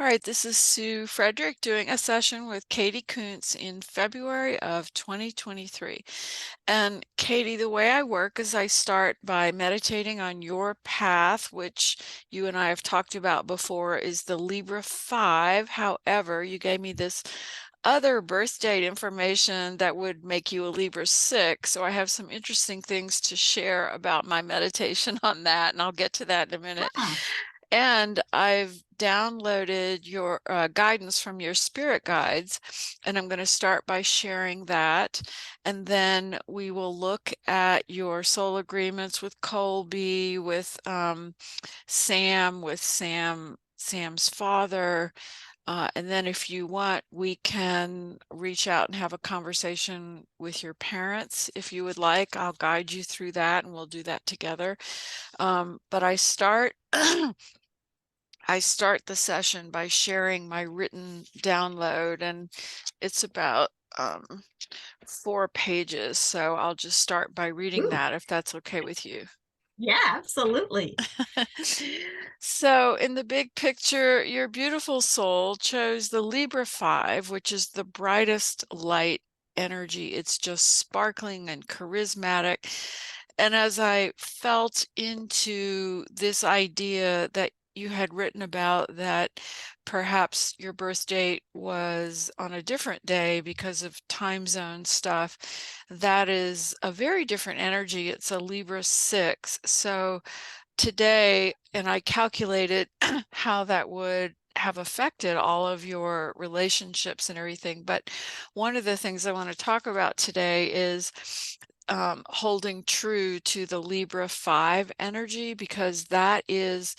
All right, this is Sue Frederick doing a session with Katy Koontz in February of 2023. And Katy, the way I work is I start by meditating on your path, which you and I have talked about before, is the Libra 5. However, you gave me this other birth date information that would make you a Libra 6. So I have some interesting things to share about my meditation on that, and I'll get to that in a minute. Ah, And I've downloaded your guidance from your spirit guides, and I'm going to start by sharing that. And then we will look at your soul agreements with Colby, with Sam, with Sam's father. And then if you want, we can reach out and have a conversation with your parents if you would like. I'll guide you through that and we'll do that together. But I start I start the session by sharing my written download, and it's about 4 pages. So I'll just start by reading ooh, that if that's okay with you. yeah, absolutely. So, in the big picture, your beautiful soul chose the Libra 5, which is the brightest light energy. It's just sparkling and charismatic. And as I felt into this idea that you had written about, that perhaps your birth date was on a different day because of time zone stuff, that is a very different energy. It's a Libra 6. So, today, and I calculated how that would have affected all of your relationships and everything. But one of the things I want to talk about today is holding true to the Libra 5 energy, because that is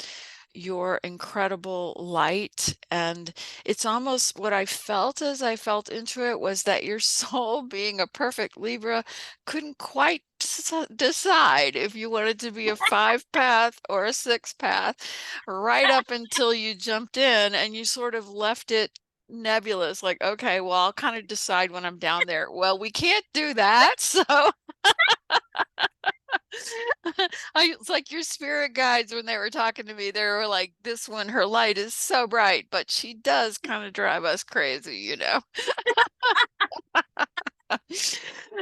your incredible light. And it's almost what I felt as I felt into it was that your soul, being a perfect Libra, couldn't quite decide if you wanted to be a 5 path or a 6 path, right up until you jumped in and you sort of left it nebulous, like, okay, well, I'll kind of decide when I'm down there. Well, we can't do that. So it's like your spirit guides, when they were talking to me, they were like, this one, her light is so bright, but she does kind of drive us crazy.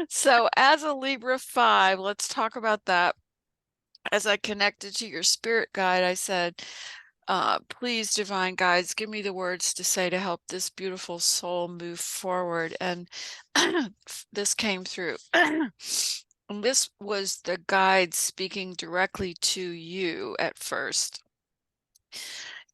So, as a Libra 5, let's talk about that. As I connected to your spirit guide, I said, please, divine guides, give me the words to say to help this beautiful soul move forward. And this came through. And this was the guide speaking directly to you at first.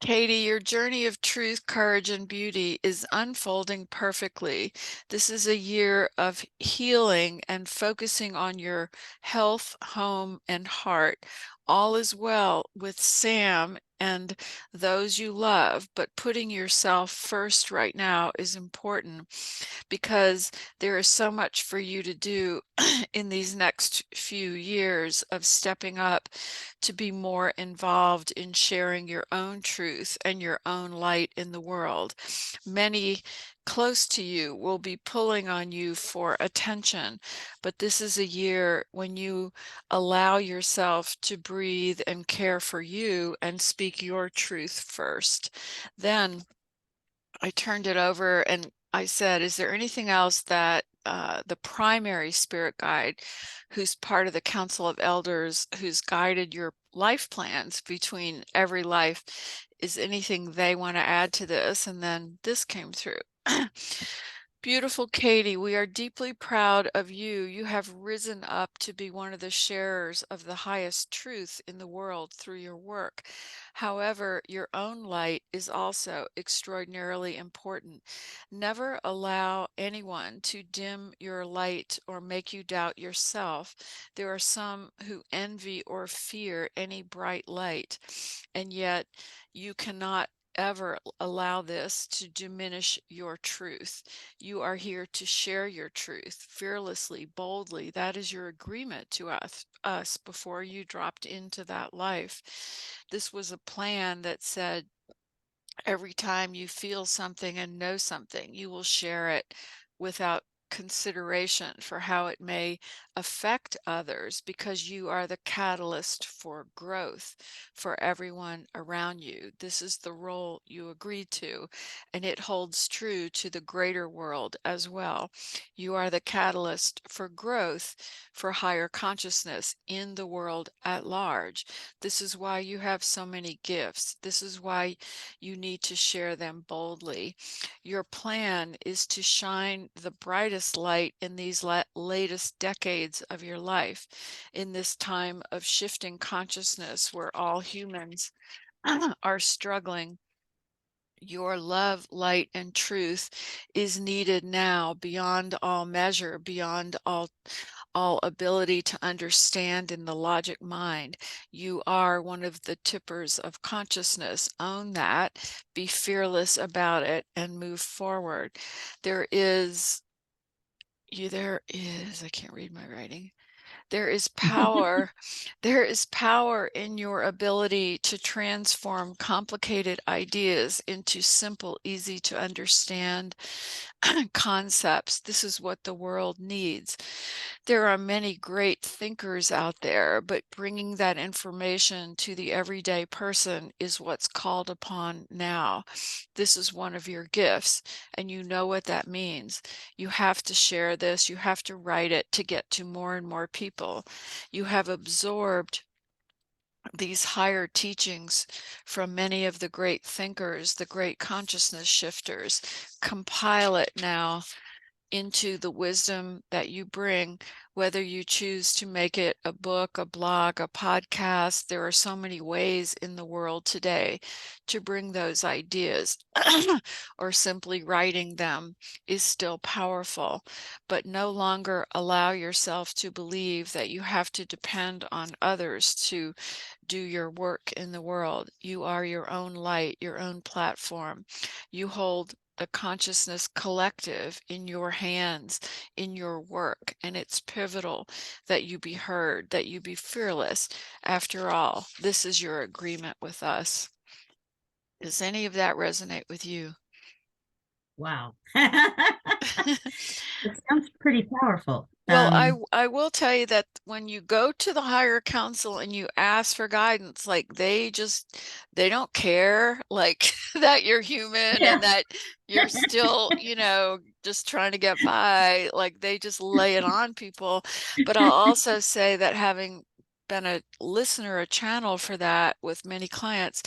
Katy, your journey of truth, courage, and beauty is unfolding perfectly. This is a year of healing and focusing on your health, home, and heart. All is well with Sam and those you love, but putting yourself first right now is important, because there is so much for you to do in these next few years of stepping up to be more involved in sharing your own truth and your own light in the world. Many close to you will be pulling on you for attention, but this is a year when you allow yourself to breathe and care for you and speak your truth first. Then I turned it over and I said, is there anything else that the primary spirit guide, who's part of the Council of Elders, who's guided your life plans between every life, is anything they want to add to this? And then this came through. Beautiful Katy, we are deeply proud of you. You have risen up to be one of the sharers of the highest truth in the world through your work. However, your own light is also extraordinarily important. Never allow anyone to dim your light or make you doubt yourself. There are some who envy or fear any bright light, and yet you cannot ever allow this to diminish your truth. You are here to share your truth fearlessly, boldly. That is your agreement to us before you dropped into that life. This was a plan that said every time you feel something and know something, you will share it without consideration for how it may affect others, because you are the catalyst for growth for everyone around you. This is the role you agreed to, and it holds true to the greater world as well. You are the catalyst for growth for higher consciousness in the world at large. This is why you have so many gifts. This is why you need to share them boldly. Your plan is to shine the brightest light in these latest decades of your life, in this time of shifting consciousness where all humans are struggling. Your love, light, and truth is needed now beyond all measure, beyond all ability to understand in the logic mind. You are one of the tippers of consciousness. Own that, be fearless about it, and move forward. I can't read my writing. There is power. There is power in your ability to transform complicated ideas into simple, easy to understand concepts. This is what the world needs. There are many great thinkers out there, but bringing that information to the everyday person is what's called upon now. This is one of your gifts, and you know what that means. You have to share this, you have to write it to get to more and more people. You have absorbed these higher teachings from many of the great thinkers, the great consciousness shifters. Compile it now into the wisdom that you bring, whether you choose to make it a book, a blog, a podcast. There are so many ways in the world today to bring those ideas, or simply writing them is still powerful. But no longer allow yourself to believe that you have to depend on others to do your work in the world. You are your own light, your own platform. You hold the consciousness collective in your hands, in your work, and it's pivotal that you be heard, that you be fearless. After all, this is your agreement with us. Does any of that resonate with you? Wow. It sounds pretty powerful. Well, I will tell you that when you go to the higher council and you ask for guidance, like they don't care, like that you're human Yeah. and that you're still, just trying to get by. Like they just lay it on people. But I'll also say that, having been a listener, a channel for that with many clients,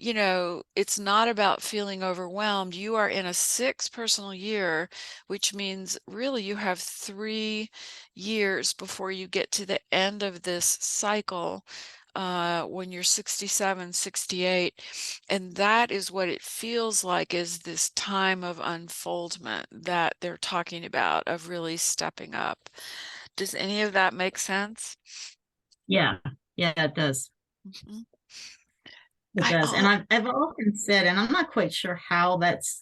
it's not about feeling overwhelmed. You are in a 6th personal year, which means really you have 3 years before you get to the end of this cycle, when you're 67, 68. And that is what it feels like, is this time of unfoldment that they're talking about, of really stepping up. Does any of that make sense? Yeah. Yeah, it does. Mhm. It I, does. And al- I've often said, and I'm not quite sure how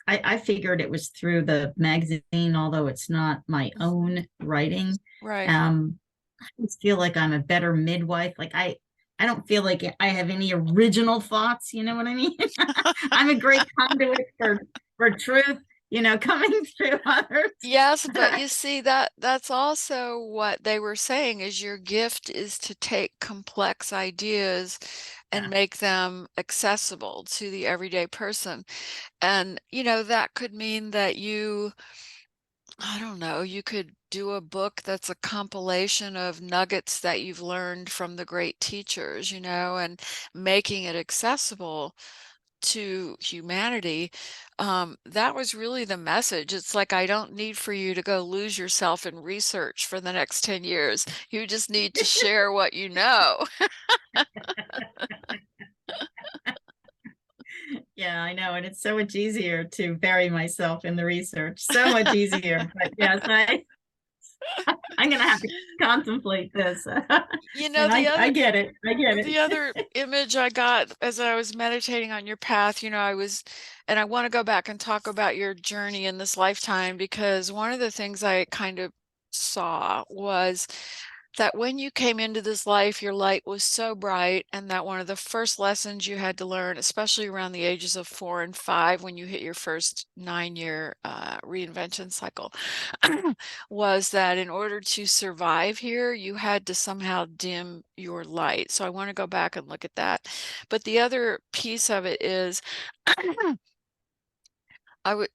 I figured it was through the magazine, although it's not my Mhm. own writing. Right. I just feel like I'm a better midwife. Like I don't feel like I have any original thoughts, you know what I mean? I'm a great conduit for truth, coming through others. Yes, but you see, that's also what they were saying, is your gift is to take complex ideas and Yeah. make them accessible to the everyday person. And, that could mean that I don't know, you could do a book that's a compilation of nuggets that you've learned from the great teachers, and making it accessible to humanity. That was really the message. It's like, I don't need for you to go lose yourself in research for the next 10 years. You just need to share what you know. Yeah, I know. And it's so much easier to bury myself in the research. So much easier. But yes, I'm gonna have to contemplate this. You know, And the I other get it. I get the it. other image I got as I was meditating on your path, and I want to go back and talk about your journey in this lifetime, because one of the things I kind of saw was that when you came into this life, your light was so bright, and that one of the first lessons you had to learn, especially around the ages of 4 and 5, when you hit your first 9-year reinvention cycle, was that in order to survive here, you had to somehow dim your light. So I want to go back and look at that. But the other piece of it is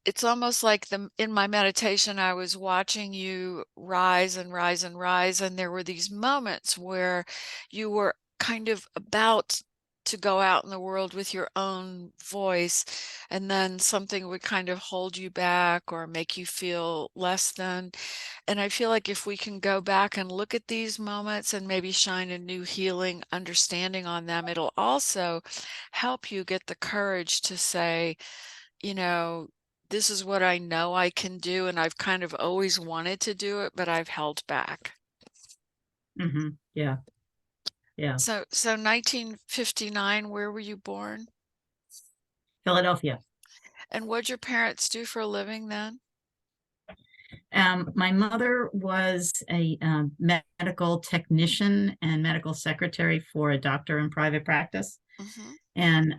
it's almost like in my meditation, I was watching you rise and rise and rise, and there were these moments where you were kind of about to go out in the world with your own voice, and then something would kind of hold you back or make you feel less than. And I feel like if we can go back and look at these moments and maybe shine a new healing understanding on them, it'll also help you get the courage to say, you know, this is what I know I can do, and I've kind of always wanted to do it, but I've held back. Yeah. Yeah. So 1959, where were you born? Philadelphia. And what'd your parents do for a living then? My mother was a medical technician and medical secretary for a doctor in private practice. Mm-hmm. And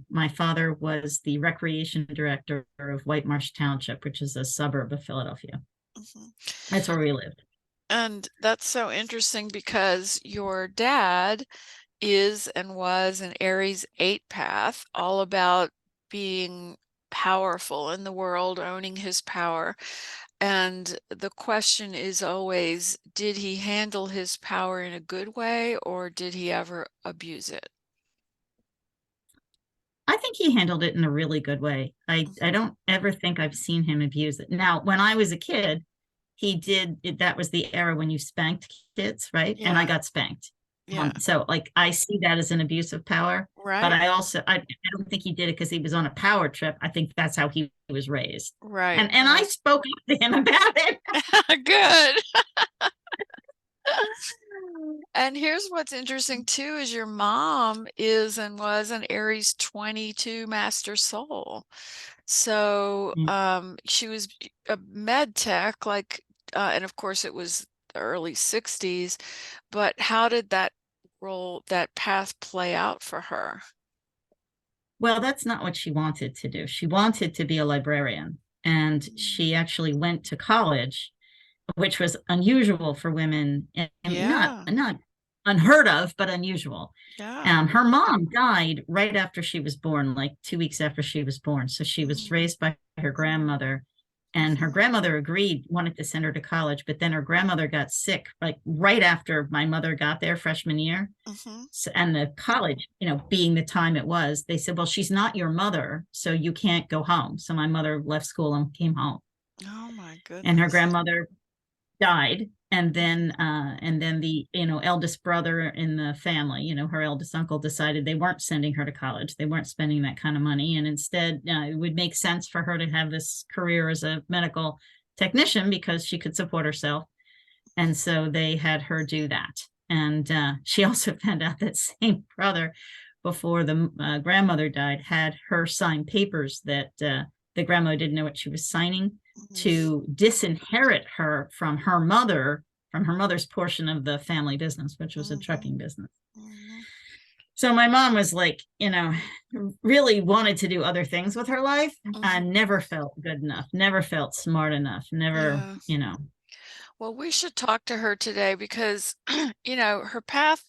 my father was the recreation director of White Marsh Township, which is a suburb of Philadelphia. Mm-hmm. That's where we lived. And that's so interesting because your dad is and was an Aries 8 path, all about being powerful in the world, owning his power. And the question is always, did he handle his power in a good way, or did he ever abuse it? I think he handled it in a really good way. I Mhm. don't ever think I've seen him abuse it. Now, when I was a kid, he did that was the era when you spanked kids, right? And I Yeah, got spanked. yeah, So like I see that as an abuse of power, but right, I don't think he did it because he was on a power trip. I think that's how he was raised. right, And I right. spoke up to him about it. Good. And here's what's interesting too is your mom is and was an Aries 22 master soul. So she was a med tech, like, and of course it was the early 60s, but how did that path play out for her? Well, that's not what she wanted to do. She wanted to be a librarian, and Mm. she actually went to college, which was unusual for women, and Yeah, not unheard of, but unusual. yeah. Her mom died right after she was born, like 2 weeks after she was born. So she was Mm, raised by her grandmother, and her mhm, grandmother agreed, wanted to send her to college, but then her grandmother got sick, like right after my mother got there, freshman year. mhm. So, and the college, being the time it was, they said, well, she's not your mother, so you can't go home. So my mother left school and came home. Oh my And her goodness. grandmother died, and then Mhm, the eldest brother in the family, her eldest uncle, decided they weren't sending her to college, they weren't spending that kind of money, and instead it would make sense for her to have this career as a medical technician because she could support herself, and so they had her do that. And she also found out that same brother, before the grandmother died, had her sign papers that the grandmother didn't know what she was signing, mhm, to disinherit her from her mother, from her mother's portion of the family business, which was a mhm, trucking business. mhm, So my mom was like, really wanted to do other things with her life, and mhm. never felt good enough, never felt smart enough, never, Yeah. you know. Well, we should talk to her today because, her path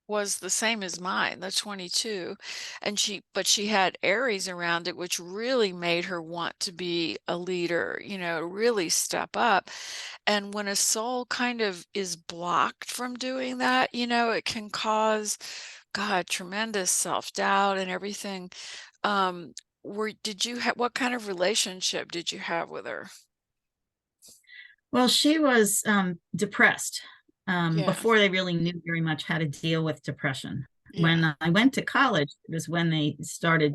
was the same as mine, the 22, and but she had Aries around it, which really made her want to be a leader, really step up. And when a soul kind of is blocked from doing that, it can cause, God, tremendous self-doubt and everything. Um, did you have, what kind of relationship did you have with her? Well, she was depressed Yeah. before they really knew very much how to deal with depression. Yeah. When I went to college, it was when they started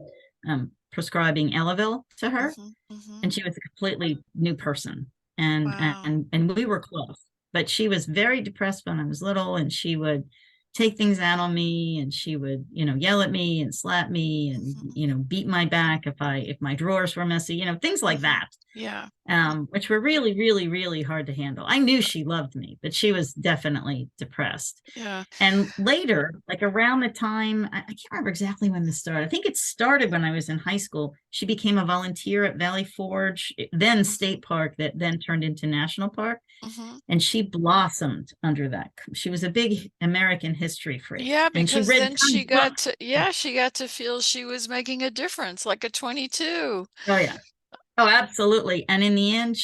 prescribing Elavil to her, Mhm. Mhm. and she was a completely new person. And Wow. we were close, but she was very depressed when I was little, and she would take things out on me, and she would, yell at me and slap me, and Mhm. beat my back if my drawers were messy, things like Mhm. that. Yeah. which were really, really, really hard to handle. I knew she loved me, but she was definitely depressed. Yeah. And later, like around the time, I can't remember exactly when this started. I think it started when I was in high school. She became a volunteer at Valley Forge, then state park, that then turned into national park. Mm-hmm. And she blossomed under that. She was a big American history freak, Yeah, and she because read then tons she of got books. to, yeah, she got to feel she was making a difference, like a 22. Oh yeah. Oh, absolutely. And in the end,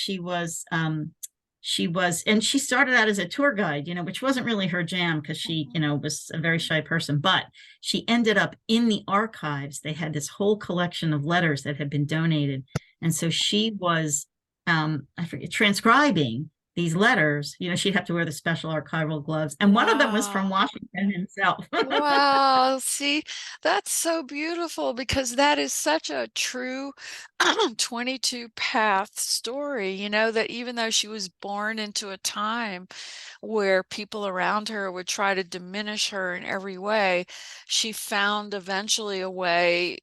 and she started out as a tour guide, which wasn't really her jam because she, Mhm. was a very shy person, but she ended up in the archives. They had this whole collection of letters that had been donated. And so she was, I forget, transcribing these letters. She'd have to wear the special archival gloves. And one of them was from Wow. Washington himself. Wow. See, that's so beautiful because that is such a true 22 path story, that even though she was born into a time where people around her would try to diminish her in every way, she found eventually a way,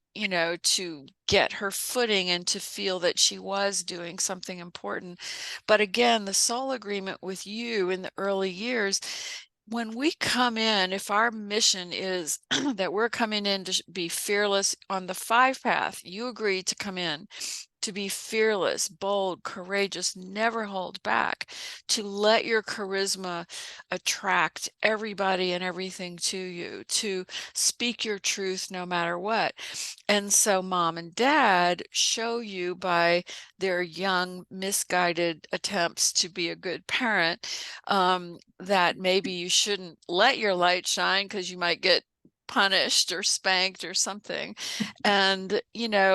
to get her footing and to feel that she was doing something important. But again, the soul agreement with you in the early years, when we come in, if our mission is that we're coming in to be fearless on the 5 path, you agree to come in to be fearless, bold, courageous, never hold back, to let your charisma attract everybody and everything to you, to speak your truth no matter what. And so mom and dad show you by their young, misguided attempts to be a good parent, that maybe you shouldn't let your light shine because you might get punished or spanked or something. And,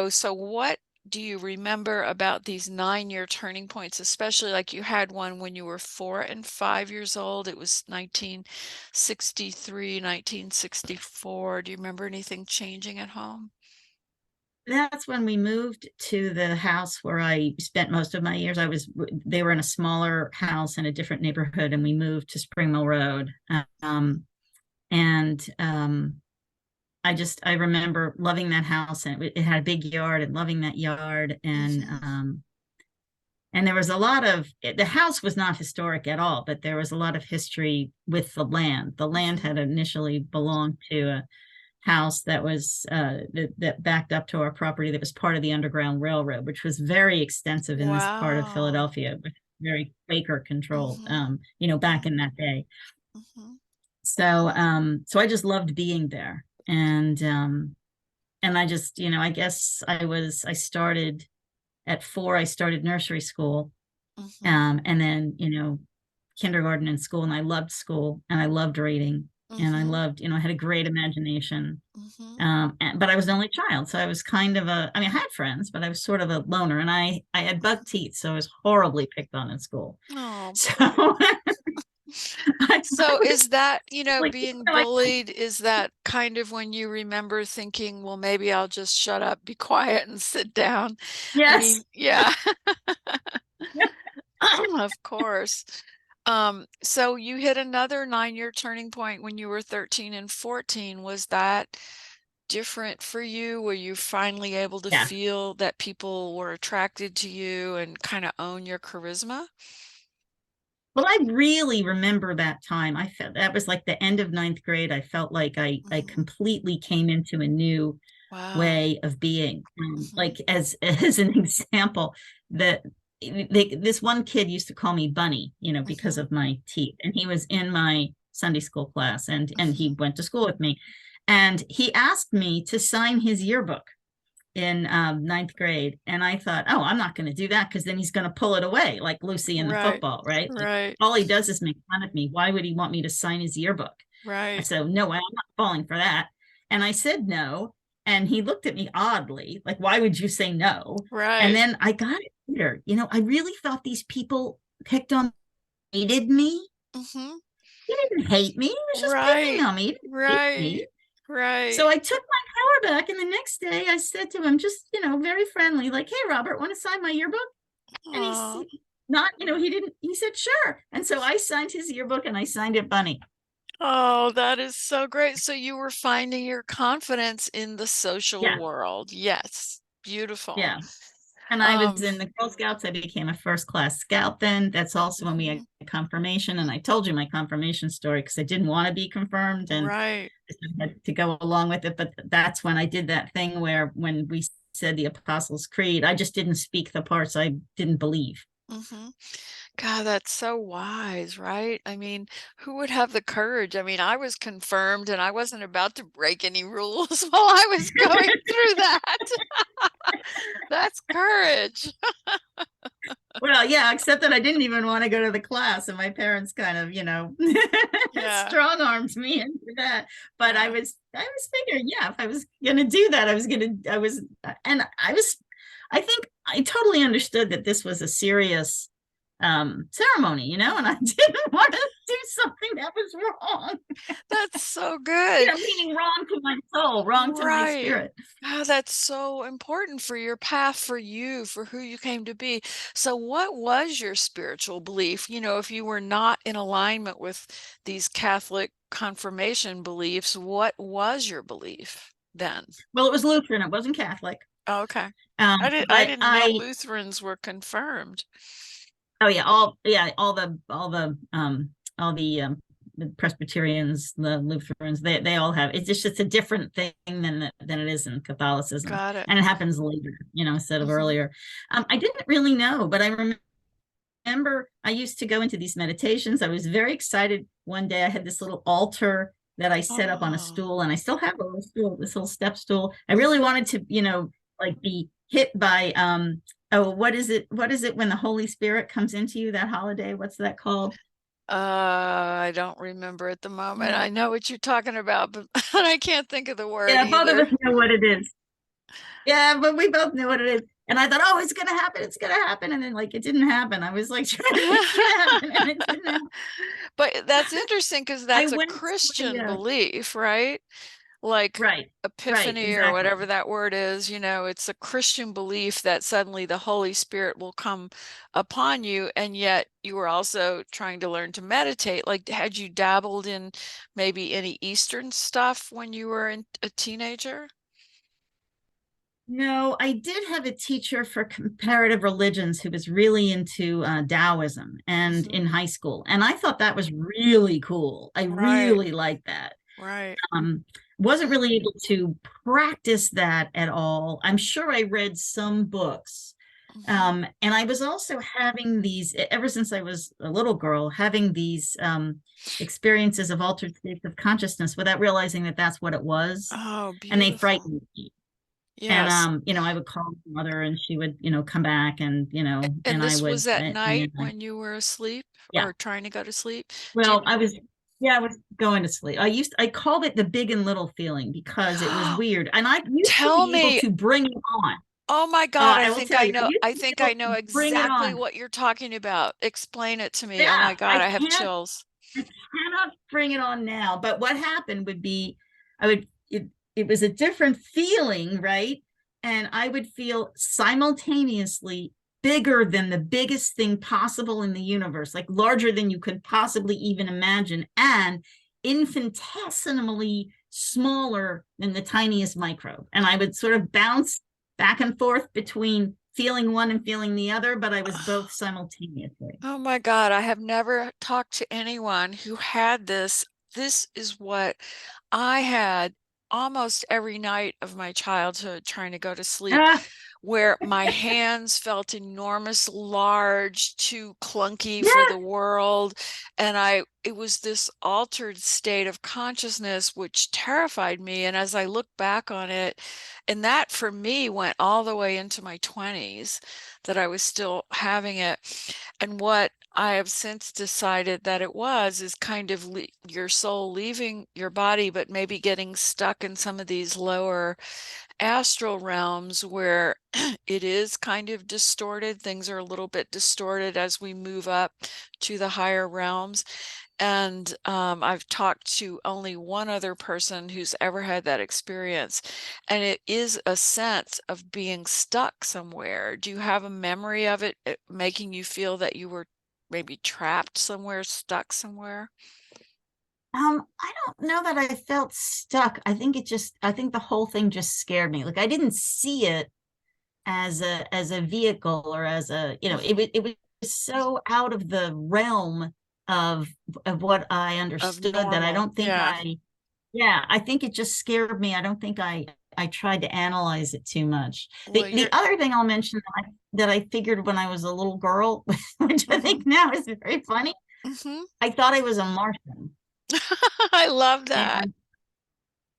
so what do you remember about these 9-year turning points, especially like you had one when you were 4 and 5 years old? It was 1963, 1964. Do you remember anything changing at home? That's when we moved to the house where I spent most of my years. They were in a smaller house in a different neighborhood, and we moved to Spring Mill Road. And I remember loving that house, and it had a big yard, and loving that yard. Hmm. And there was a lot of, the house was not historic at all, but there was a lot of history with the land. The land Hmm. had initially belonged to a house that was that backed up to our property, that was part of the Underground Railroad, which was very extensive in this part of Wow. Philadelphia, very Quaker controlled, Hmm. back in that day. Hmm. So I just loved being there. And I just, I guess I started at 4. I started nursery school, Hmm. and then, kindergarten and school, and I loved school, and I loved reading, and I Hmm. loved, I had a great imagination. Hmm. But I was the only child, so I was kind of I mean, I had friends, but I was sort of a loner, and I had buck teeth, so I was horribly picked on in school. Oh, So poor. I So was is that, like, being bullied, is that kind of when you remember thinking, well, maybe I'll just shut up, be quiet, and sit down? I yes. mean, yeah, of course. So you hit another 9-year turning point when you were 13 and 14. Was that different for you? Were you finally able to Yeah. feel that people were attracted to you and kind of own your charisma? Well, I really remember that time. I felt that was like the end of ninth grade. I felt like I Hmm. completely came into a new Wow. way of being. Hmm. Like, as an example, that this one kid used to call me Bunny, because Hmm. of my teeth, and he was in my Sunday school class, and he Hmm. went to school with me, and he asked me to sign his yearbook in ninth grade. And I thought, oh, I'm not going to do that because then he's going to pull it away like Lucy in the Right. football, right? Like, Right. all he does is make fun of me. Why would he want me to sign his yearbook? Right. So no way, I'm not falling for that. And I said no. And he looked at me oddly, like, why would you say no? And Right. then I got it later. I really thought these people picked on, hated me. Hmm. He didn't hate me. He was just picking Right. on me. He didn't hate Right. me. So Right. I took my power back. And the next day I said to him, just, very friendly, like, hey, Robert, want to sign my yearbook? And he's Oh. not, he didn't, he said, sure. And so I signed his yearbook, and I signed it Bunny. Oh, that is so great. So you were finding your confidence in the social Yeah. world. Yes. Beautiful. Yeah. And I was Um, in the Girl Scouts. I became a first class scout then. That's also when we had mhm, confirmation. And I told you my confirmation story because I didn't want to be confirmed and right. I had to go along with it. But that's when I did that thing where when we said the Apostles' Creed, I just didn't speak the parts I didn't believe. Hmm. God, that's so wise, right? I mean, who would have the courage? I mean, I was confirmed and I wasn't about to break any rules while I was going through that. That's courage. Well, yeah, except that I didn't even want to go to the class, and my parents kind of, Yeah, strong armed me into that. But yeah. I was figuring, yeah, if I was gonna do that, and I think I totally understood that this was a serious ceremony, and I Mhm. didn't want to do something that was wrong, That's so good. meaning wrong to my soul, wrong to my Right. spirit. God, that's so important for your path, for you, for who you came to be. So, what was your spiritual belief? If you were not in alignment with these Catholic confirmation beliefs, what was your belief then? Well, it was Lutheran, it wasn't Catholic. Oh, okay. Um, I but didn't know I Lutherans were confirmed. Oh yeah, all the Presbyterians, the Lutherans, they all have. It's a different thing than it is in Catholicism, Got it. and it happens later, instead of Hmm. earlier. I didn't really know, but I remember I used to go into these meditations. I was very excited. One day I had this little altar that I set up on a Oh. stool, and I still have a little stool, this little step stool. I really wanted to, like be hit by oh, what is it when the Holy Spirit comes into you, that holiday? What's that called? I don't remember at the moment. I know what you're talking about, but I can't think of the word Yeah, both of either. us know what it is. Yeah, but we both know what it is. And I thought, oh, it's gonna happen, it's gonna happen. And then like it didn't happen. I was like trying to make it happen and it didn't happen. But that's interesting because I that's a went to Christian belief, right? Like right, right, epiphany or exactly. whatever that word is, it's a Christian belief that suddenly the Holy Spirit will come upon you, and yet you were also trying to learn to meditate. Like, had you dabbled in maybe any Eastern stuff when you were a teenager? No, I did have a teacher for comparative religions who was really into Taoism and Hmm. in high school. And I thought that was really cool. I Right, really liked that. right. Um, wasn't really able to practice that at all. I'm sure I read some books. Hmm. And I was also having these, ever since I was a little girl, having these experiences of altered states of consciousness without realizing that that's what it was. Oh, And they beautiful. frightened me. And Yes. I would call my mother and she would, come back and, And and I this would was at and night when you were asleep yeah. or trying to go to sleep? Do you Well, I was going to sleep. I called it the big and little feeling because it was weird. And I used to Tell be able me. to bring it on. Oh my God, I I will think tell I you, I know. used I to be think I able know to bring it exactly on. what you're talking about. Explain it to me. Oh my Yeah, God, I have chills. I cannot bring it on now. But what happened would be, I would it was a different feeling, right? And I would feel simultaneously bigger than the biggest thing possible in the universe, like larger than you could possibly even imagine, and infinitesimally smaller than the tiniest microbe. And I would sort of bounce back and forth between feeling one and feeling the other, but I was both simultaneously. Oh my God, I have never talked to anyone who had this. This is what I had almost every night of my childhood trying to go to sleep, Ah, where my hands felt enormous, large, too clunky for yeah. the world. And it was this altered state of consciousness which terrified me. And as I look back on it, and that for me went all the way into my 20s, that I was still having it. And what I have since decided that it was is kind of your soul leaving your body, but maybe getting stuck in some of these lower astral realms where it is kind of distorted. Things are a little bit distorted as we move up to the higher realms. And I've talked to only one other person who's ever had that experience. And it is a sense of being stuck somewhere. Do you have a memory of it making you feel that you were maybe trapped somewhere, stuck somewhere? I don't know that I felt stuck. I think the whole thing just scared me. Like I didn't see it as a vehicle, or as a, it was so out of the realm of what I Of understood, that I normal. don't think Yeah. yeah, I think it just scared me. I don't think I tried to analyze it too much. Well, The you're other thing I'll mention that I figured when I was a little girl, which I hmm think now is very funny, hmm I thought I was a Martian. I love that. And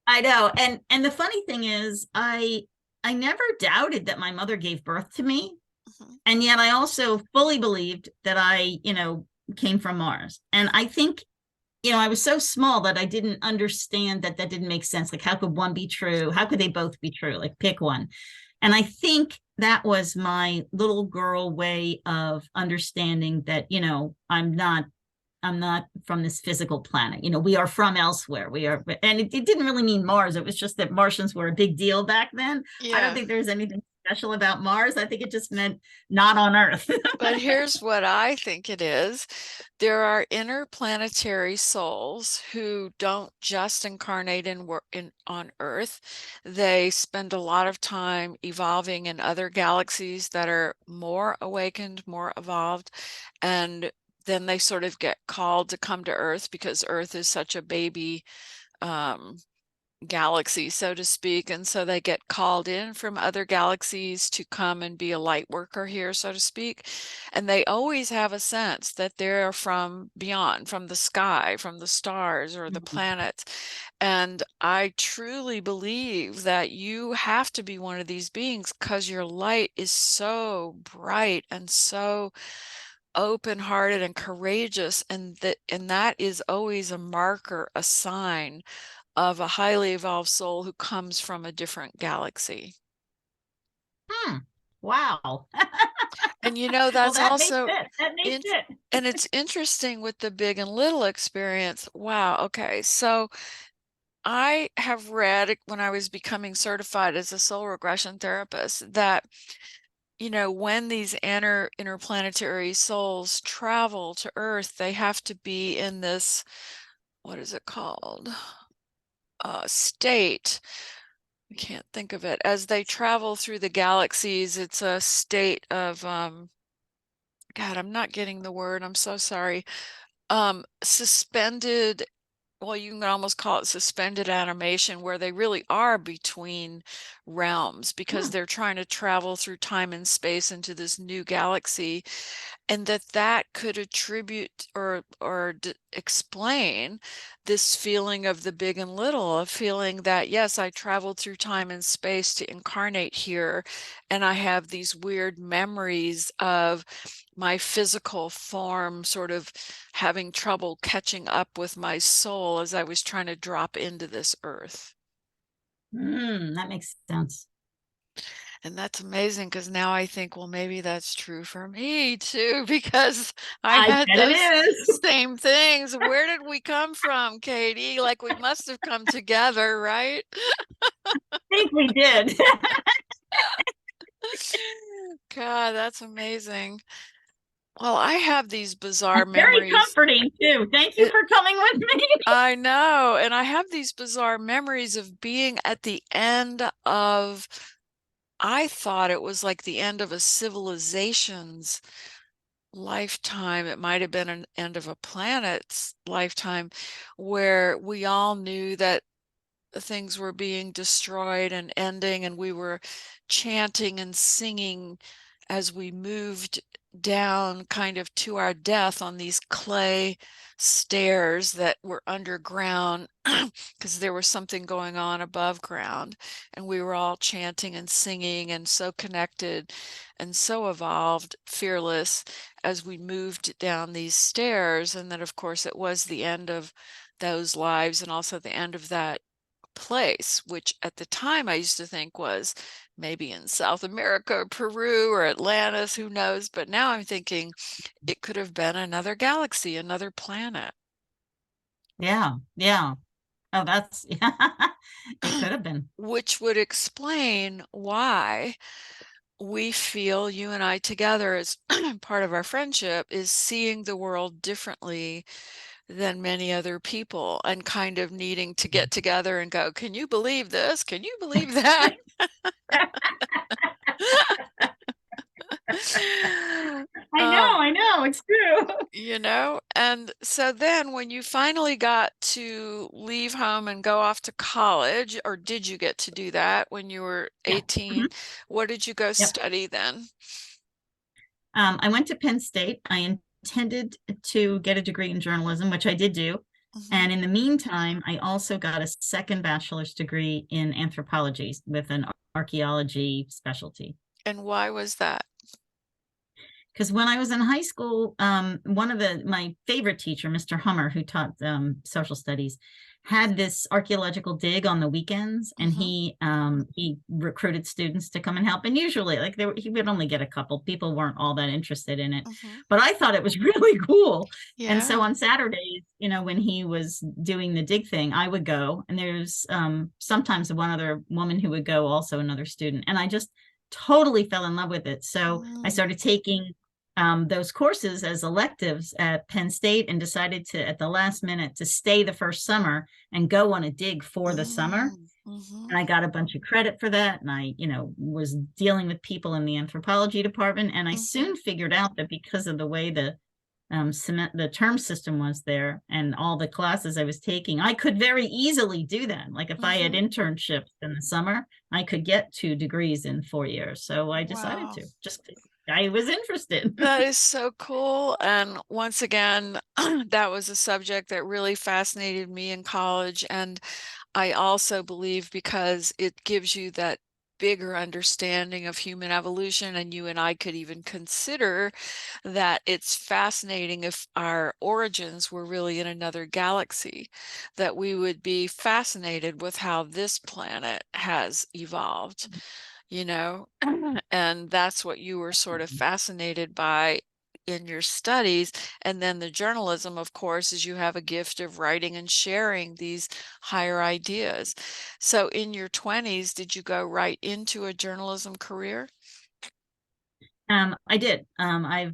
I know. And the funny thing is, I never doubted that my mother gave birth to me. Mhm. And yet I also fully believed that I, came from Mars. And I think, I was so small that I didn't understand that that didn't make sense. Like, how could one be true? How could they both be true? Like, pick one. And I think that was my little girl way of understanding that, I'm not from this physical planet. We are from elsewhere. We are, and it didn't really mean Mars. It was just that Martians were a big deal back then. I don't Yeah. think there's anything special about Mars. I think it just meant not on Earth. But here's what I think it is. There are interplanetary souls who don't just incarnate on Earth. They spend a lot of time evolving in other galaxies that are more awakened, more evolved, and then they sort of get called to come to Earth because Earth is such a baby um, galaxy, so to speak. And so they get called in from other galaxies to come and be a light worker here, so to speak. And they always have a sense that they're from beyond, from the sky, from the stars or the planets. And I truly believe that you have to be one of these beings because your light is so bright and so open-hearted and courageous, and that is always a marker, a sign of a highly evolved soul who comes from a different galaxy. Hmm. Wow. And Well, that's that makes also it. That makes in, it. and it's interesting with the big and little experience. Wow. Okay. So I have read when I was becoming certified as a soul regression therapist that, when these interplanetary souls travel to Earth, they have to be in this, what is it called? State. I can't think of it. As they travel through the galaxies, it's a state of God, I'm not getting the word. I'm so sorry. Suspended, well, you can almost call it suspended animation, where they really are between realms because Hmm. they're trying to travel through time and space into this new galaxy, and that could attribute or explain this feeling of the big and little, of feeling that, yes, I traveled through time and space to incarnate here, and I have these weird memories of my physical form sort of having trouble catching up with my soul as I was trying to drop into this earth. That makes sense. And that's amazing because now I think, well, maybe that's true for me too, because I I had bet it those is. same things. Where did we come from, Katy? Like, we must have come together, right? I think we did. God, that's amazing. Well, I have these bizarre Very memories. comforting too. Thank you It, for coming with me. I know, and I have these bizarre memories of being at the end of, I thought it was like the end of a civilization's lifetime. It might have been an end of a planet's lifetime, where we all knew that things were being destroyed and ending, and we were chanting and singing as we moved down kind of to our death on these clay stairs that were underground because there was something going on above ground, and we were all chanting and singing and so connected and so evolved, fearless, as we moved down these stairs. And then, of course, it was the end of those lives and also the end of that place, which at the time I used to think was maybe in South America or Peru or Atlantis, who knows? But now I'm thinking it could have been another galaxy, another planet, Yeah, yeah. Oh, that's yeah. It could have been. which would explain why we feel, you and I together as part of our friendship, is seeing the world differently than many other people, and kind of needing to get together and go, can you believe this? Can you believe that? And so then when you finally got to leave home and go off to college, or did you get to do that when you were Yeah. 18? Mhm. What did you go Yep. study then? I went to Penn State. I intended to get a degree in journalism, which I did do. Hmm. And in the meantime, I also got a second bachelor's degree in anthropology with an archaeology specialty. And why was that? Because when I was in high school, one of my favorite teacher, Mr. Hummer, who taught social studies, had this archaeological dig on the weekends, and Hmm. he recruited students to come and help. And usually, like he would only get a couple. People weren't all that interested in it, Hmm. but I thought it was really cool. And so Yeah. on Saturdays, when he was doing the dig thing, I would go, and there's sometimes one other woman who would go, also another student, and I just totally fell in love with it. So I Mm. started taking those courses as electives at Penn State, and decided to, at the last minute, to stay the first summer and go on a dig for the summer. Mm. Hmm. And I got a bunch of credit for that. And I, was dealing with people in the anthropology department. And I Hmm. soon figured out that because of the way the term system was there and all the classes I was taking, I could very easily do that. Like if I had Hmm. internships in the summer, I could get 2 degrees in 4 years. So I decided Wow. to just, I was interested. That is so cool. And once again, that was a subject that really fascinated me in college. And I also believe because it gives you that bigger understanding of human evolution, and you and I could even consider that it's fascinating if our origins were really in another galaxy, that we would be fascinated with how this planet has evolved, you know? And that's what you were sort of fascinated by in your studies. And then the journalism, of course, is you have a gift of writing and sharing these higher ideas. So in your 20s, did you go right into a journalism career? I did. I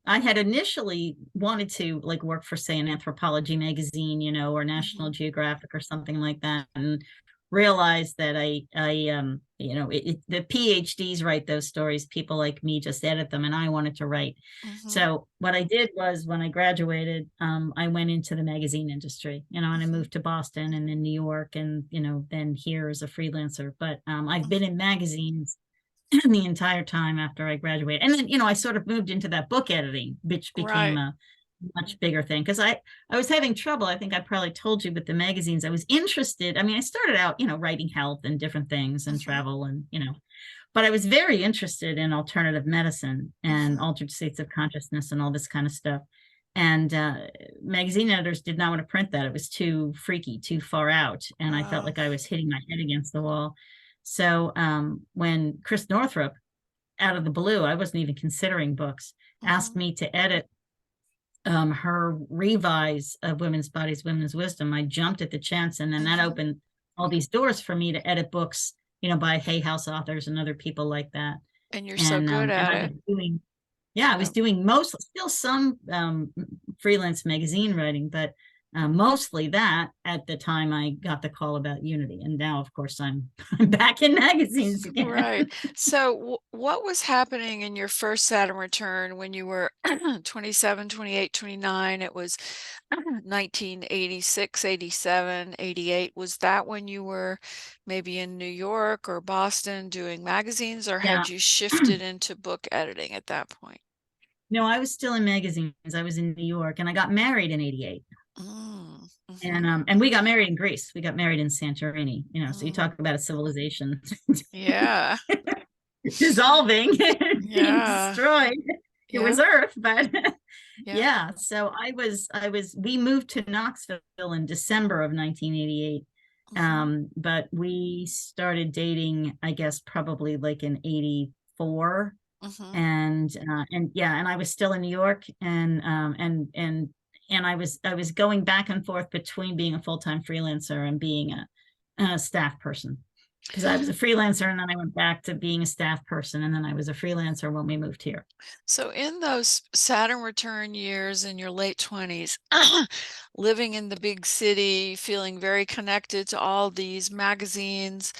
had initially wanted to like work for, say, an anthropology magazine, or National Hmm. Geographic or something like that, and realized that the PhDs write those stories. People like me just edit them, and I wanted to write. Hmm. So what I did was, when I graduated, I went into the magazine industry, and I Hmm. moved to Boston and then New York, and then here as a freelancer. But I've been Hmm. in magazines the entire time after I graduated. And then, I sort of moved into that book editing, which became Right. a much bigger thing, because I was having trouble. I think I probably told you, with the magazines. I was interested. I mean, I started out, writing health and different things and Hmm. travel, and but I was very interested in alternative medicine and Hmm. altered states of consciousness and all this kind of stuff. And magazine editors did not want to print that. It was too freaky, too far out. And I felt Wow. like I was hitting my head against the wall. So when Chris Northrup, out of the blue, I wasn't even considering books, asked Hmm. me to edit her revise of Women's Bodies, Women's Wisdom, I jumped at the chance. And then that Hmm. opened all these doors for me to edit books, by Hay House authors and other people like that. And you're so And good at I was it. doing, yeah, I was Oh, doing still some freelance magazine writing, but mostly that, at the time I got the call about Unity. And now, of course, I'm back in magazines again. right. So what was happening in your first Saturn return when you were 27, 28, 29? It was 1986, 87, 88. Was that when you were maybe in New York or Boston doing magazines, or Yeah. had you shifted into book editing at that point? No, I was still in magazines. I was in New York, and I got married in '88. Mm, And we got married in Greece. We got married in Santorini. So you mm. talk about a civilization Yeah, dissolving, being yeah, destroyed. It was yeah, Earth, but yeah. yeah. So we moved to Knoxville in December of 1988. Hmm. But we started dating, I guess, probably like in '84. Hmm. And yeah, and I was still in New York, and I was going back and forth between being a full-time freelancer and being a staff person, because I was a freelancer, and then I went back to being a staff person, and then I was a freelancer when we moved here. So in those Saturn return years in your late 20s, living in the big city, feeling very connected to all these magazines,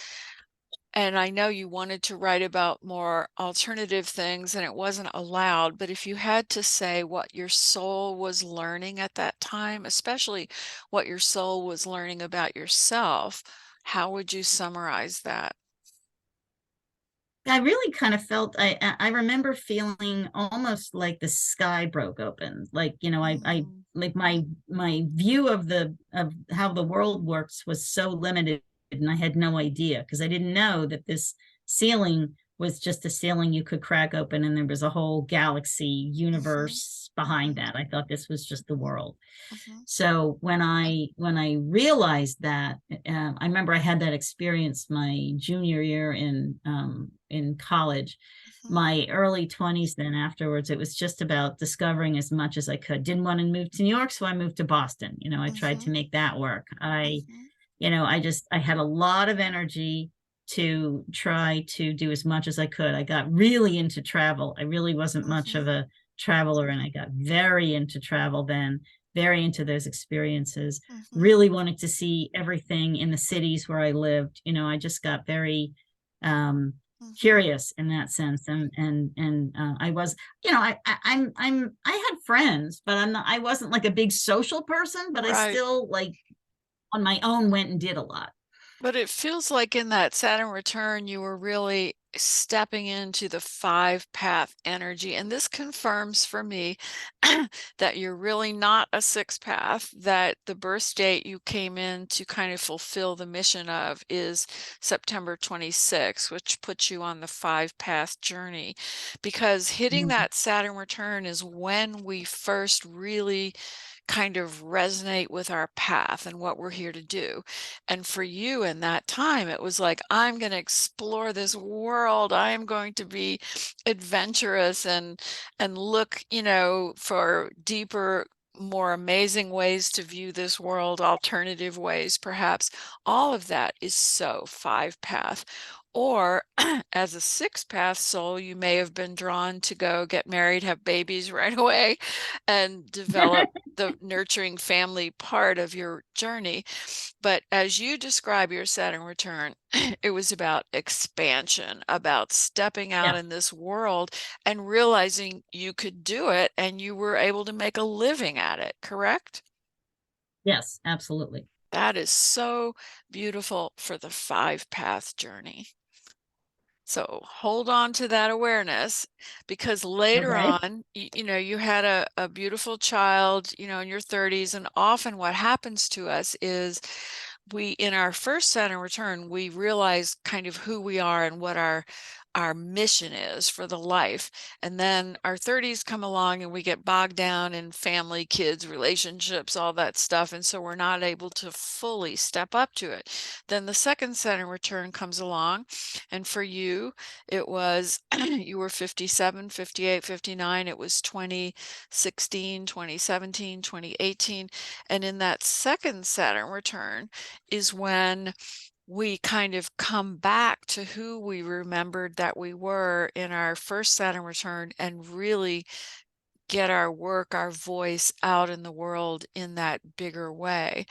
And I know you wanted to write about more alternative things and it wasn't allowed, but if you had to say what your soul was learning at that time, especially what your soul was learning about yourself, how would you summarize that? I really kind of felt I remember feeling almost like the sky broke open. Like, I Mm, like my view of the of how the world works was so limited, and I had no idea because I didn't know that this ceiling was just a ceiling you could crack open and there was a whole galaxy mhm, universe behind mhm, that. I thought this was just the world. mhm, So when I realized that, I remember I had that experience my junior year in college, mhm, my early 20s. Then afterwards, it was just about discovering as much as I could. Didn't want to move to New York, so I moved to Boston. I tried to mhm, make that work. mhm, I had a lot of energy to try to do as much as I could. I got really into travel. I really wasn't much of mhm, a traveler, and I got very into travel then, very into those experiences. mhm, Really wanted to see everything in the cities where I lived. I just got very um mhm. curious in that sense, and I was, I had friends, but I wasn't like a big social person, but I Right. still, like, on my own, went and did a lot. But it feels like in that Saturn return, you were really stepping into the five path energy. And this confirms for me that you're really not a six path, that the birth date you came in to kind of fulfill the mission of is September 26th, which puts you on the five path journey. Because hitting Mhm. that Saturn return is when we first really kind of resonate with our path and what we're here to do. And for you in that time, it was like, I'm going to explore this world. I am going to be adventurous and look, for deeper, more amazing ways to view this world, alternative ways, perhaps. All of that is so five path. Or as a six path soul, you may have been drawn to go get married, have babies right away, and develop the nurturing family part of your journey. But as you describe your Saturn return, it was about expansion, about stepping out Yeah. in this world and realizing you could do it and you were able to make a living at it, correct? Yes, absolutely. That is so beautiful for the five path journey. So hold on to that awareness because later Okay. on, you had a beautiful child, in your 30s. And often what happens to us is in our first Saturn return, we realize kind of who we are and what our mission is for the life. And then our 30s come along and we get bogged down in family, kids, relationships, all that stuff. And so we're not able to fully step up to it. Then the second Saturn return comes along. And for you, it was you were 57, 58, 59. It was 2016, 2017, 2018. And in that second Saturn return is when we kind of come back to who we remembered that we were in our first Saturn return and really get our work, our voice out in the world in that bigger way.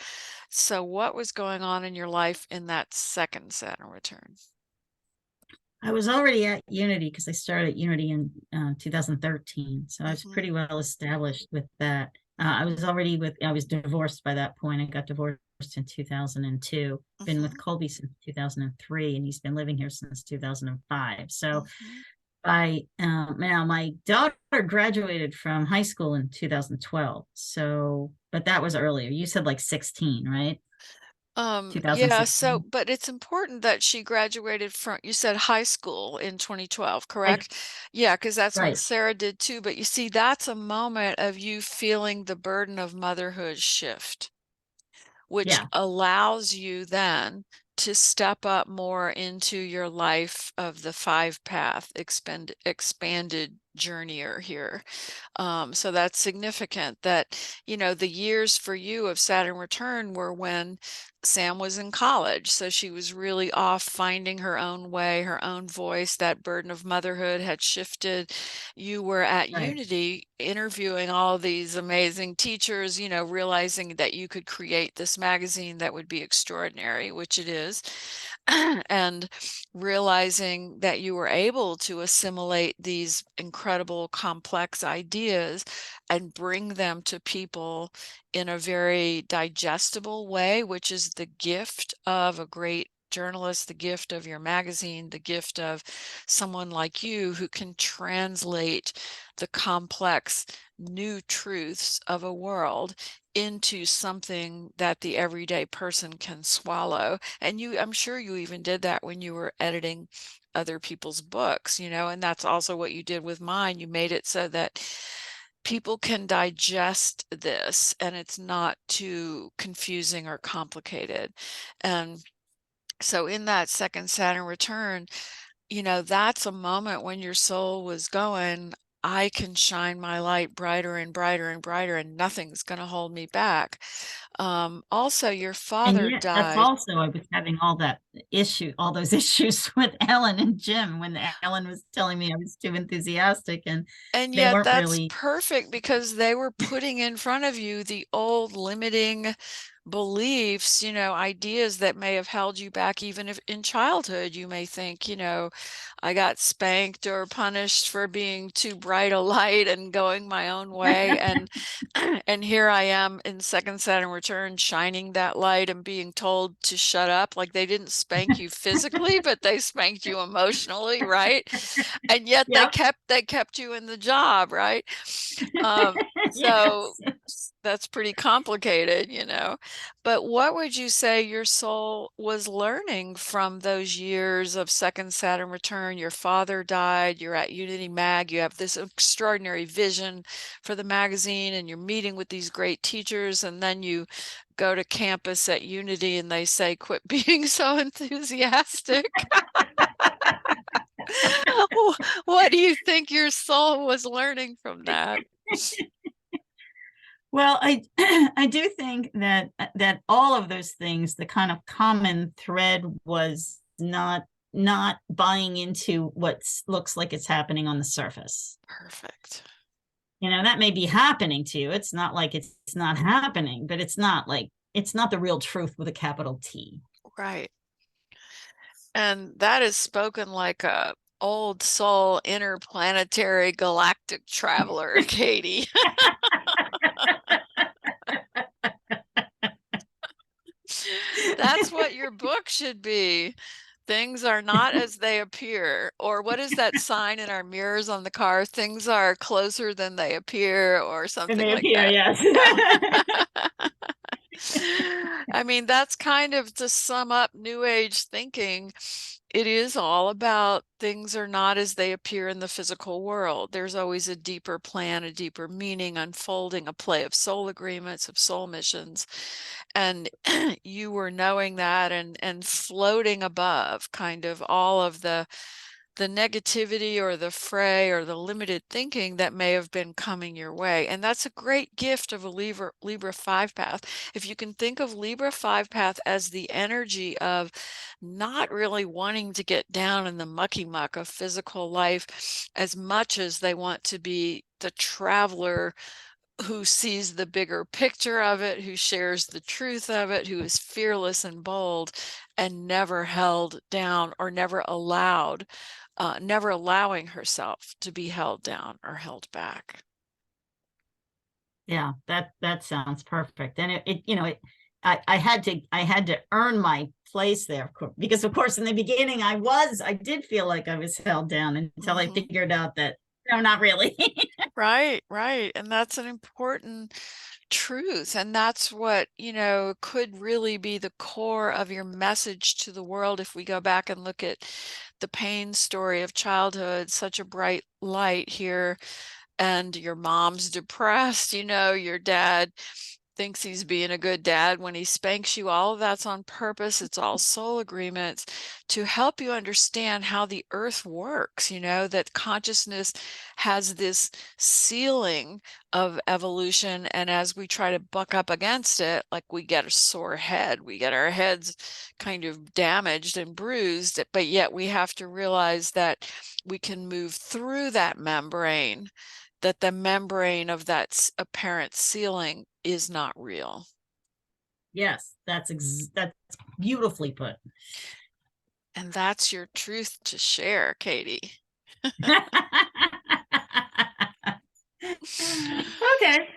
So, what was going on in your life in that second Saturn return? I was already at Unity because I started at Unity in 2013. So I was Hmm. pretty well established with that. Hmm. I was divorced by that point. I got divorced in 2002. Been with Hmm. Colby since 2003, and he's been living here since 2005. So Hmm. now my daughter graduated from high school in 2012. So, but that was earlier. You said like 16, right? Yeah, so 2016. but it's important that she graduated from, you said high school in 2012, I, correct? Yeah, because that's what right. Sarah did too. But you see, that's a moment of you feeling the burden of motherhood shift, which Yeah. allows you then to step up more into your life of the five path expanded journeyer here. So that's significant that, the years for you of Saturn return were when Sam was in college. So she was really off finding her own way, her own voice. That burden of motherhood had shifted. You were at Right. Unity interviewing all these amazing teachers, realizing that you could create this magazine that would be extraordinary, which it is. And realizing that you were able to assimilate these incredible complex ideas and bring them to people in a very digestible way, which is the gift of a great journalist, the gift of your magazine, the gift of someone like you who can translate the complex new truths of a world into something that the everyday person can swallow. And I'm sure you even did that when you were editing other people's books, and that's also what you did with mine. You made it so that people can digest this and it's not too confusing or complicated. And so in that second Saturn return, that's a moment when your soul was going, I can shine my light brighter and brighter and brighter, and nothing's going to hold me back. Also, your And father yet, that's died. also, I was having all those issues with Ellen and Jim when Ellen was telling me I was too enthusiastic and And they yet weren't that's really. perfect because they were putting in front of you the old limiting beliefs, ideas that may have held you back even if in childhood you may think, I got spanked or punished for being too bright a light and going my own way. And and here I am in second Saturn return shining that light and being told to shut up. Like they didn't spank you physically, but they spanked you emotionally, right? And yet Yep. they kept you in the job, right? So Yes. that's pretty complicated, But what would you say your soul was learning from those years of second Saturn return? Your father died, you're at Unity Mag, you have this extraordinary vision for the magazine, and you're meeting with these great teachers, and then you go to campus at Unity and they say, quit being so enthusiastic. What do you think your soul was learning from that? Well, I I do think that all of those things, the kind of common thread was not buying into what looks like it's happening on the surface. Perfect. That may be happening to you. It's not like it's not happening, but it's not the real truth with a capital T. Right. And that is spoken like a old soul interplanetary galactic traveler, Katy. That's what your book should be. Things are not as they appear. Or what is that sign in our mirrors on the car? Things are closer than they appear, or And something they like appear, that. yes. Yeah. I mean, that's kind of to sum up New Age thinking. It is all about things are not as they appear in the physical world. There's always a deeper plan, a deeper meaning unfolding, a play of soul agreements, of soul missions. And you were knowing that and floating above kind of all of the negativity or the fray or the limited thinking that may have been coming your way. And that's a great gift of a Libra 5 path. If you can think of Libra 5 path as the energy of not really wanting to get down in the mucky muck of physical life as much as they want to be the traveler who sees the bigger picture of it, who shares the truth of it, who is fearless and bold and never held down or never allowing herself to be held down or held back. Yeah, that sounds perfect. And I had to earn my place there because of course in the beginning I did feel like I was held down until I Hmm. figured out that no, not really. Right, right. And that's an important truth. And that's what, could really be the core of your message to the world. If we go back and look at the pain story of childhood, such a bright light here, and your mom's depressed, your dad thinks he's being a good dad when he spanks you. All of that's on purpose. It's all soul agreements to help you understand how the earth works, that consciousness has this ceiling of evolution. And as we try to buck up against it, like we get a sore head, we get our heads kind of damaged and bruised, but yet we have to realize that we can move through that membrane, that the membrane of that apparent ceiling is not real. Yes, that's beautifully put. And that's your truth to share, Katy. Okay.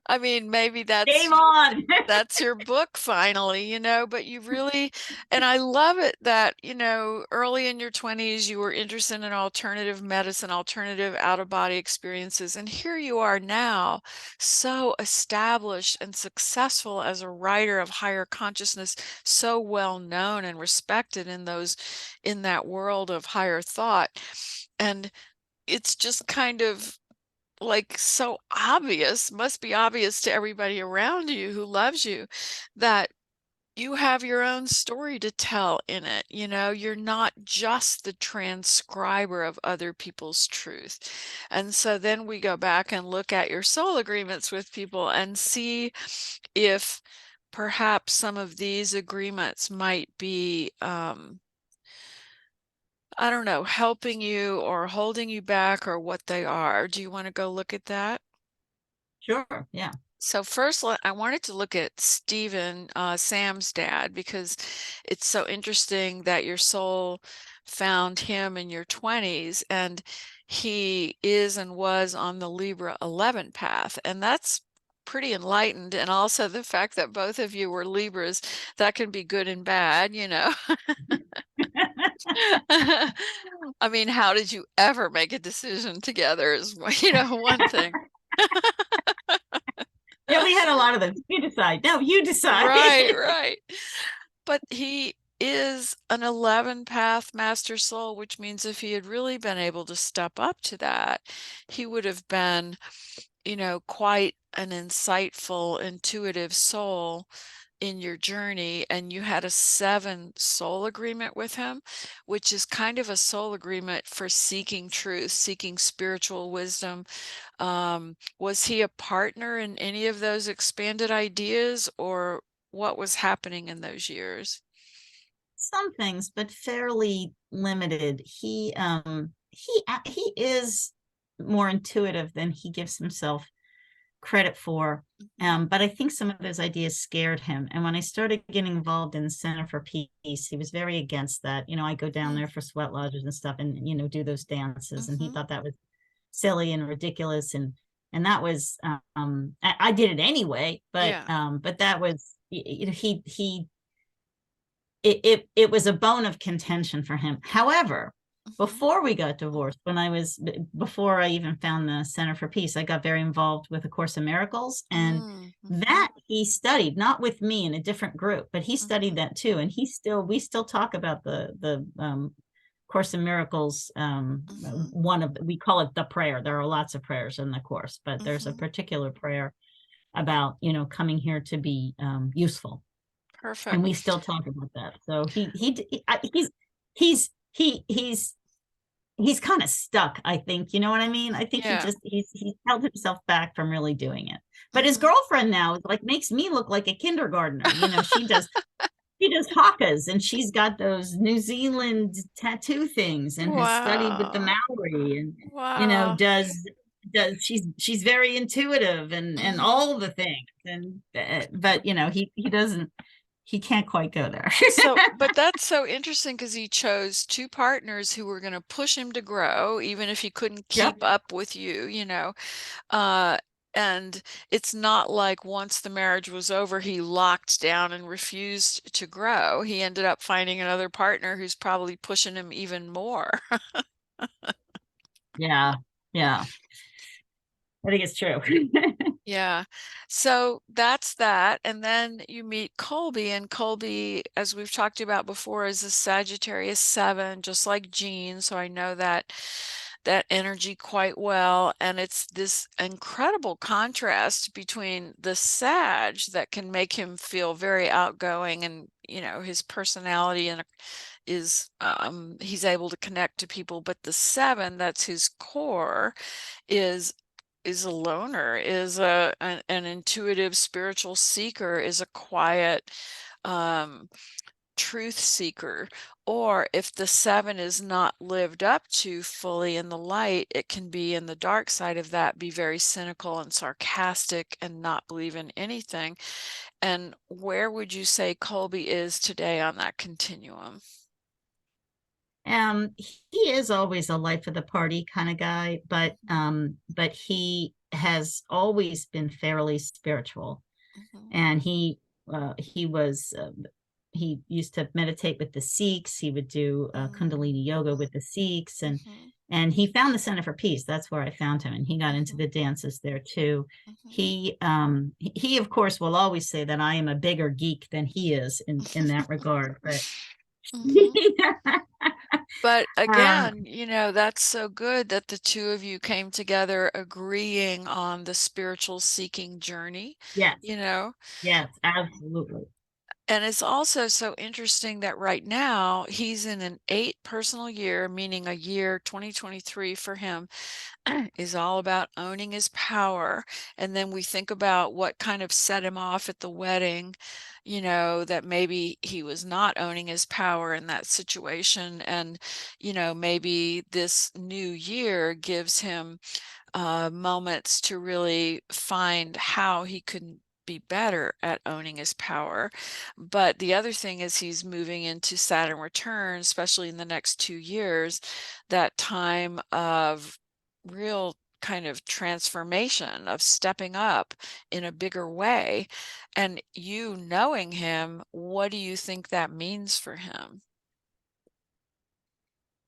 I mean, maybe Game on. that's your book finally, but you really, and I love it that, early in your 20s, you were interested in alternative medicine, alternative out-of-body experiences. And here you are now, so established and successful as a writer of higher consciousness, so well known and respected in that world of higher thought. And it's just kind of like so obvious, must be obvious to everybody around you who loves you, that you have your own story to tell in it. You're not just the transcriber of other people's truth. And so then we go back and look at your soul agreements with people and see if perhaps some of these agreements might be I don't know, helping you or holding you back, or what they are. Do you want to go look at that? Sure, yeah. So first, I wanted to look at Stephen, Sam's dad, because it's so interesting that your soul found him in your 20s, and he is and was on the Libra 11 path. And that's pretty enlightened. And also the fact that both of you were Libras, that can be good and bad, I mean, how did you ever make a decision together is, one thing. Yeah, we had a lot of them. You decide. No, you decide. Right. But he is an 11 path master soul, which means if he had really been able to step up to that, he would have been, quite an insightful, intuitive soul in your journey. And you had a 7 soul agreement with him, which is kind of a soul agreement for seeking truth, seeking spiritual wisdom. Was he a partner in any of those expanded ideas, or what was happening in those years? Some things, but fairly limited. He is more intuitive than he gives himself credit for. But I think some of his ideas scared him. And when I started getting involved in the Center for Peace, he was very against that. I go down there for sweat lodges and stuff and, do those dances. And he thought that was silly and ridiculous. And that was, I did it anyway, but that was, it was a bone of contention for him. However, before we got divorced, before I even found the Center for Peace, I got very involved with A Course in Miracles, and that he studied, not with me, in a different group, but he studied that too. And we still talk about the Course in Miracles. We call it the prayer. There are lots of prayers in the Course, but there's a particular prayer about, coming here to be useful. Perfect. And we still talk about that. So he's kind of stuck, I think. You know what I mean? I think he's held himself back from really doing it. But his girlfriend now makes me look like a kindergartner. She does hakas, and she's got those New Zealand tattoo things, and has studied with the Maori, and she's very intuitive and all the things. And but he doesn't. He can't quite go there. But that's so interesting, because he chose 2 partners who were going to push him to grow, even if he couldn't keep up with you, and it's not like once the marriage was over, he locked down and refused to grow. He ended up finding another partner who's probably pushing him even more. Yeah. I think it's true. Yeah. So that's that. And then you meet Colby, and Colby, as we've talked about before, is a Sagittarius 7, just like Jean. So I know that that energy quite well. And it's this incredible contrast between the Sag that can make him feel very outgoing, and his personality and is he's able to connect to people, but the 7, that's his core, is a loner, is an intuitive spiritual seeker, is a quiet um truth seeker. Or if the 7 is not lived up to fully in the light, it can be in the dark side of that, be very cynical and sarcastic and not believe in anything. And where would you say Colby is today on that continuum? He is always a life of the party kind of guy, but he has always been fairly spiritual. Mhm, And he used to meditate with the Sikhs. He would do mm, Kundalini yoga with the Sikhs, mhm, and he found the Center for Peace. That's where I found him, and he got into mhm, the dances there too. mhm. He of course will always say that I am a bigger geek than he is in that regard, but Mhm. But um, again, that's so good that the two of you came together agreeing on the spiritual seeking journey, yes, you know? yes, absolutely. And it's also so interesting that right now he's in an 8 personal year, meaning a year 2023 for him is all about owning his power. And then we think about what kind of set him off at the wedding, that maybe he was not owning his power in that situation. And, maybe this new year gives him moments to really find how he could be better at owning his power. But the other thing is he's moving into Saturn return, especially in the next 2 years, that time of real kind of transformation, of stepping up in a bigger way. And you knowing him, what do you think that means for him?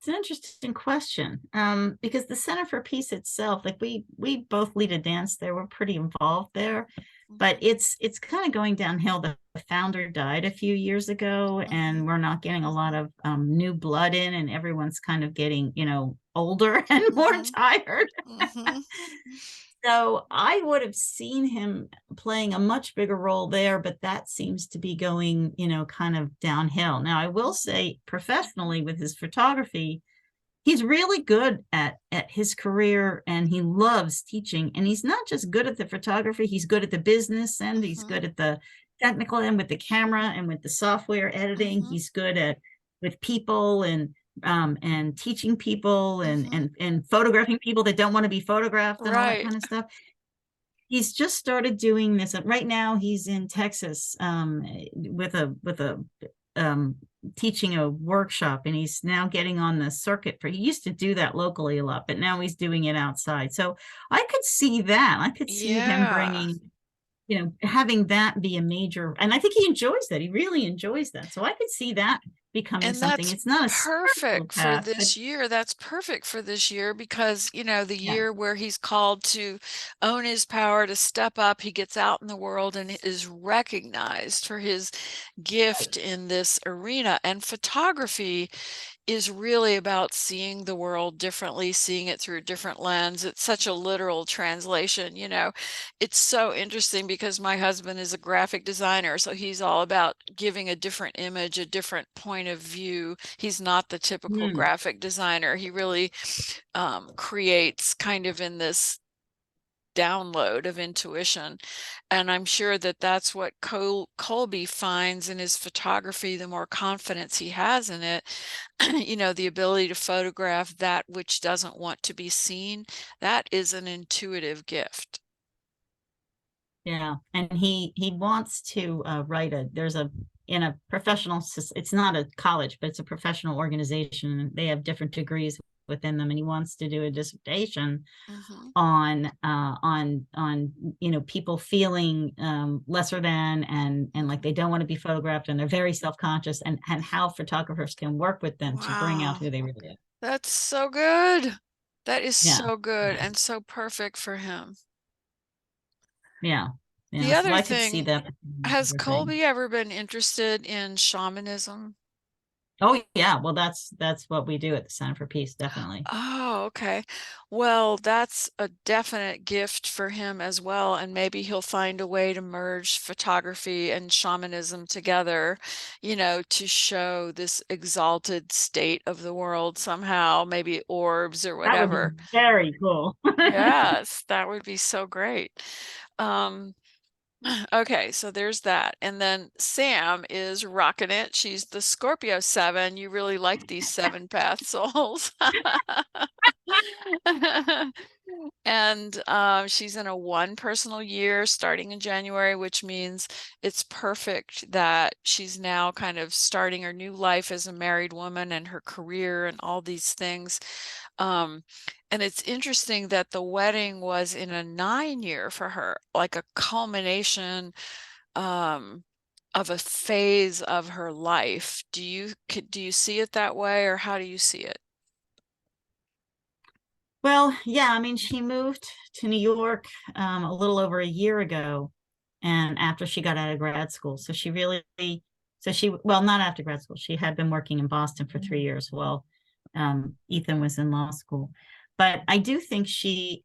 It's an interesting question, because the Center for Peace itself, like we both lead a dance there. We're pretty involved there, but Mhm, it's kind of going downhill. The founder died a few years ago, and mhm, we're not getting a lot of new blood in, and everyone's kind of getting, older and more mhm, tired. mhm, So I would have seen him playing a much bigger role there, but that seems to be going, kind of downhill. Now, I will mhm, say professionally with his photography, he's really good at his career, and he loves teaching. And he's not just good at the photography, he's good at the business end, he's mhm, good at the technical end with the camera and with the software editing. mhm, He's good at with people, and teaching people, and mhm. and photographing people that don't want to be photographed and all that Right. kind of stuff. He's just started doing this. Right now he's in Texas, with a um, teaching a workshop, and he's now getting on the circuit for. He used to do that locally a lot, but now he's doing it outside. So I could see that. I could see him Yeah. bringing, having that be a major, and I think he enjoys that. He really enjoys that. So I could see that becoming And something. that's It's not a spiritual perfect for path, but this year. That's perfect for this year because, the yeah. year where he's called to own his power, to step up, he gets out in the world and is recognized for his Right. gift in this arena. And photography is really about seeing the world differently, seeing it through a different lens. It's such a literal translation, It's so interesting because my husband is a graphic designer, so he's all about giving a different image, a different point of view. He's not the typical Hmm. graphic designer. He really creates kind of in this download of intuition. And I'm sure that that's what Colby finds in his photography. The more confidence he has in it, the ability to photograph that which doesn't want to be seen, that is an intuitive gift. Yeah, and he wants to write a. There's a in a professional. It's not a college, but it's a professional organization. And they have different degrees within them, and he wants to do a dissertation Hmm. on people feeling lesser than, and like they Hmm. don't want to be photographed, and they're very self-conscious, and how photographers can work with them to bring out Wow, who they really are. that's so good. That is Yeah, so good yeah, and so perfect for him. yeah, yeah. The So other I could see thing, that has thing. Colby ever been interested in shamanism? Oh yeah, well that's what we do at the Center for Peace, definitely. Oh, okay. Well, that's a definite gift for him as well, and maybe he'll find a way to merge photography and shamanism together, to show this exalted state of the world somehow, maybe orbs or That would be whatever. very cool. Yes, that would be so great. Um, okay, so there's that. And then Sam is rocking it. She's the Scorpio 7. You really like these 7 path souls. And she's in a 1 personal year starting in January, which means it's perfect that she's now kind of starting her new life as a married woman and her career and all these things. Um, and it's interesting that the wedding was in a 9 year for her, like a culmination um, of a phase of her life. Do you see it that way, or how do you see it? Well, yeah, I mean, she moved to New York a little over a year ago, and after she got out of grad school. So she really, so she, well, not after grad school. She had been working in Boston for 3 years while Ethan was in law school. But I do think she's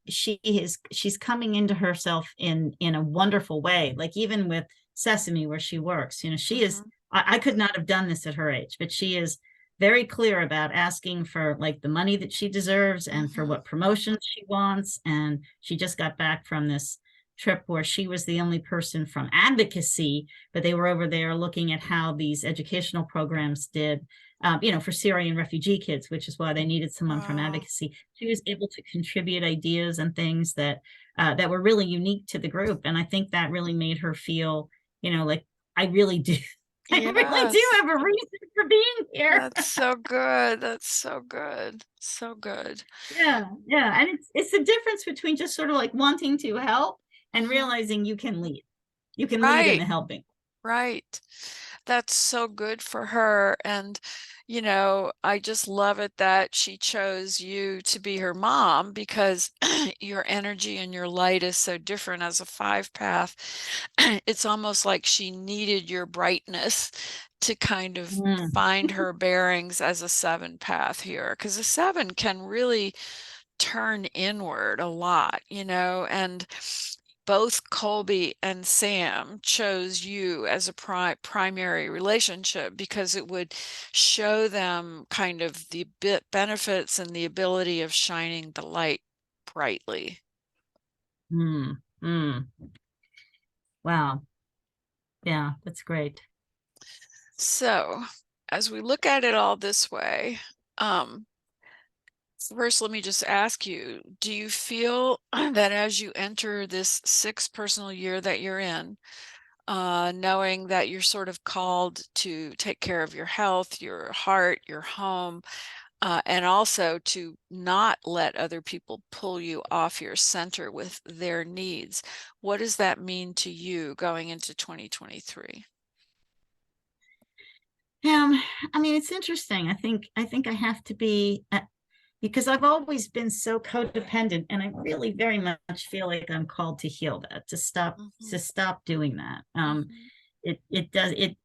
coming into herself in a wonderful way. Like even with Sesame, where she works, she is. Mhm, I could not have done this at her age, but she is very clear about asking for like the money that she deserves and for mhm. what promotions she wants. And she just got back from this trip where she was the only person from advocacy, but they were over there looking at how these educational programs did, for Syrian refugee kids, which is why they needed someone from Wow. advocacy. She was able to contribute ideas and things that were really unique to the group, and I think that really made her feel, like I really do. I really do Yes. have a reason for being here. That's so good. That's so good. So good. Yeah, yeah. And it's the difference between just sort of like wanting to help and Mhm. realizing you can lead. You can lead in Right. the helping. Right. That's so good for her. And, I just love it that she chose you to be her mom because your energy and your light is so different as a 5 path. It's almost like she needed your brightness to kind of Mm, find her bearings as a 7 path here. Because a 7 can really turn inward a lot, and both Colby and Sam chose you as a primary relationship because it would show them kind of the benefits and the ability of shining the light brightly. mm, mm. Wow. Yeah, that's great. So, as we look at it all this way, um, first, let me just ask you, do you feel that as you enter this 6 personal year that you're in, knowing that you're sort of called to take care of your health, your heart, your home, and also to not let other people pull you off your center with their needs? What does that mean to you going into 2023? Um, I mean, it's interesting. I think I have to be because I've always been so codependent, and I really very much feel like I'm called to heal that, to stop Hmm. to stop doing that. Hmm. It does it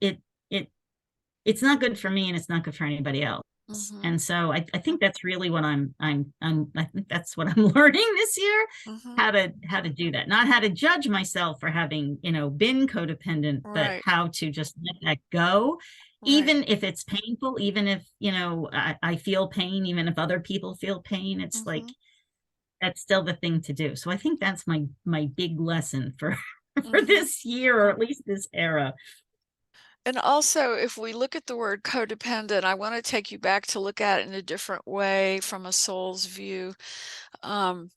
it's not good for me and it's not good for anybody else. Hmm. And so I think that's really what I think that's what I'm learning this year, Hmm. how to do that. Not how to judge myself for having, been codependent, but Right, how to just let that go, right. even if it's painful, even if, I feel pain, even if other people feel pain. It's like Hmm. that's still the thing to do. So I think that's my big lesson for for Hmm. this year, or at least this era. And also, if we look at the word codependent, I want to take you back to look at it in a different way from a soul's view. Um,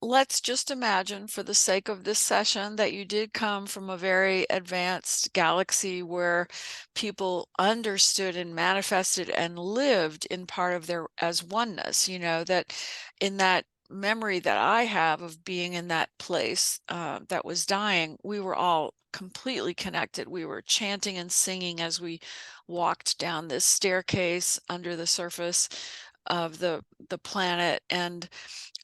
let's just imagine, for the sake of this session, that you did come from a very advanced galaxy where people understood and manifested and lived in part of their as oneness, that in that memory that I have of being in that place that was dying, we were all completely connected. We were chanting and singing as we walked down this staircase under the surface. of the planet, and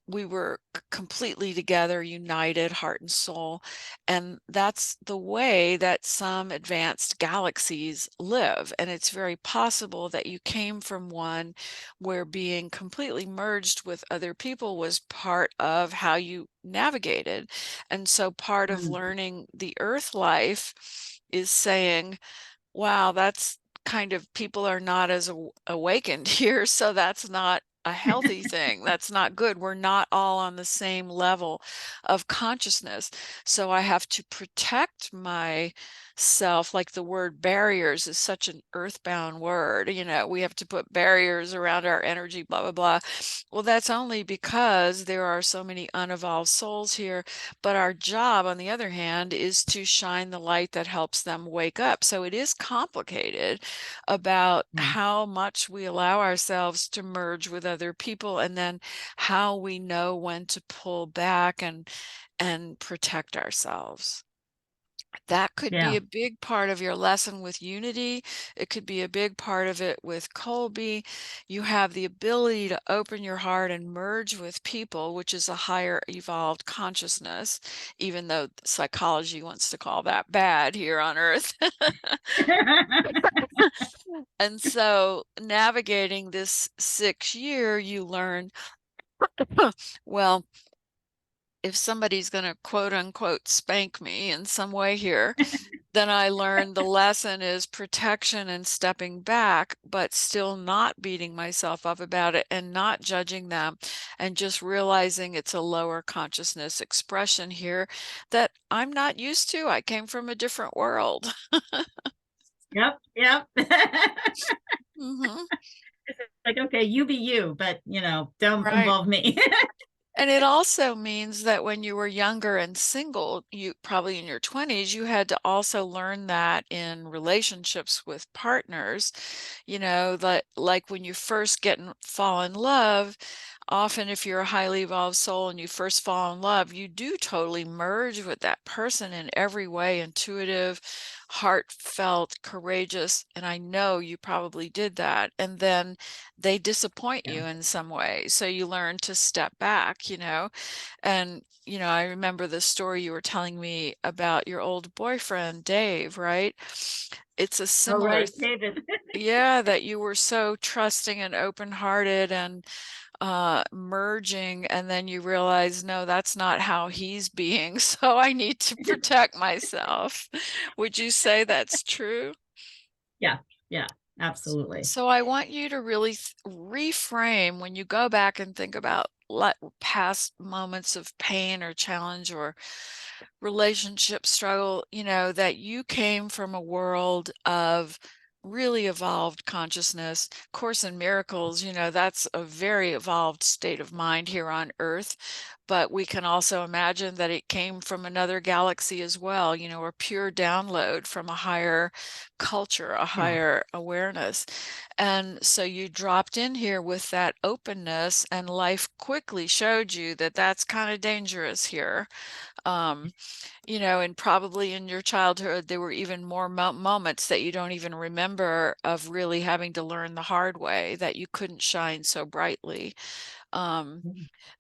we were completely together, united, heart and soul. And that's the way that some advanced galaxies live. And it's very possible that you came from one where being completely merged with other people was part of how you navigated. And so part of Mm, learning the earth life is saying, wow, that's kind of people are not as awakened here, so that's not a healthy thing. That's not good. We're not all on the same level of consciousness. So I have to protect myself. Like the word barriers is such an earthbound word. We have to put barriers around our energy, blah, blah, blah. Well, that's only because there are so many unevolved souls here. But our job, on the other hand, is to shine the light that helps them wake up. So it is complicated about yeah, how much we allow ourselves to merge with other people, and then how we know when to pull back and protect ourselves. That could be yeah. a big part of your lesson with Unity. It could be a big part of it with Colby. You have the ability to open your heart and merge with people, which is a higher evolved consciousness, even though psychology wants to call that bad here on Earth. And so navigating this 6 year, you learn, well, if somebody's going to quote unquote spank me in some way here, then I learned the lesson is protection and stepping back, but still not beating myself up about it and not judging them, and just realizing it's a lower consciousness expression here that I'm not used to. I came from a different world. Yep, yep. Hmm. Like, okay, you be you, but don't Right. involve me. And it also means that when you were younger and single, you probably in your 20s, you had to also learn that in relationships with partners, that like when you first fall in love, often if you're a highly evolved soul and you first fall in love, you do totally merge with that person in every way, intuitive, heartfelt, courageous. And I know you probably did that. And then they disappoint Yeah. you in some way. So you learn to step back, and, I remember the story you were telling me about your old boyfriend, Dave, right? It's a Oh, similar, right, David. yeah, that you were so trusting and open-hearted and merging, and then you realize, no, that's not how he's being, so I need to protect myself. Would you say that's true? Yeah, yeah, absolutely. So I want you to really reframe when you go back and think about past moments of pain or challenge or relationship struggle, that you came from a world of really evolved consciousness. Course in Miracles, that's a very evolved state of mind here on Earth, but we can also imagine that it came from another galaxy as well, a pure download from a higher culture, a Yeah. higher awareness. And so you dropped in here with that openness, and life quickly showed you that that's kind of dangerous here. Um, and probably in your childhood, there were even more moments that you don't even remember of really having to learn the hard way that you couldn't shine so brightly. Um,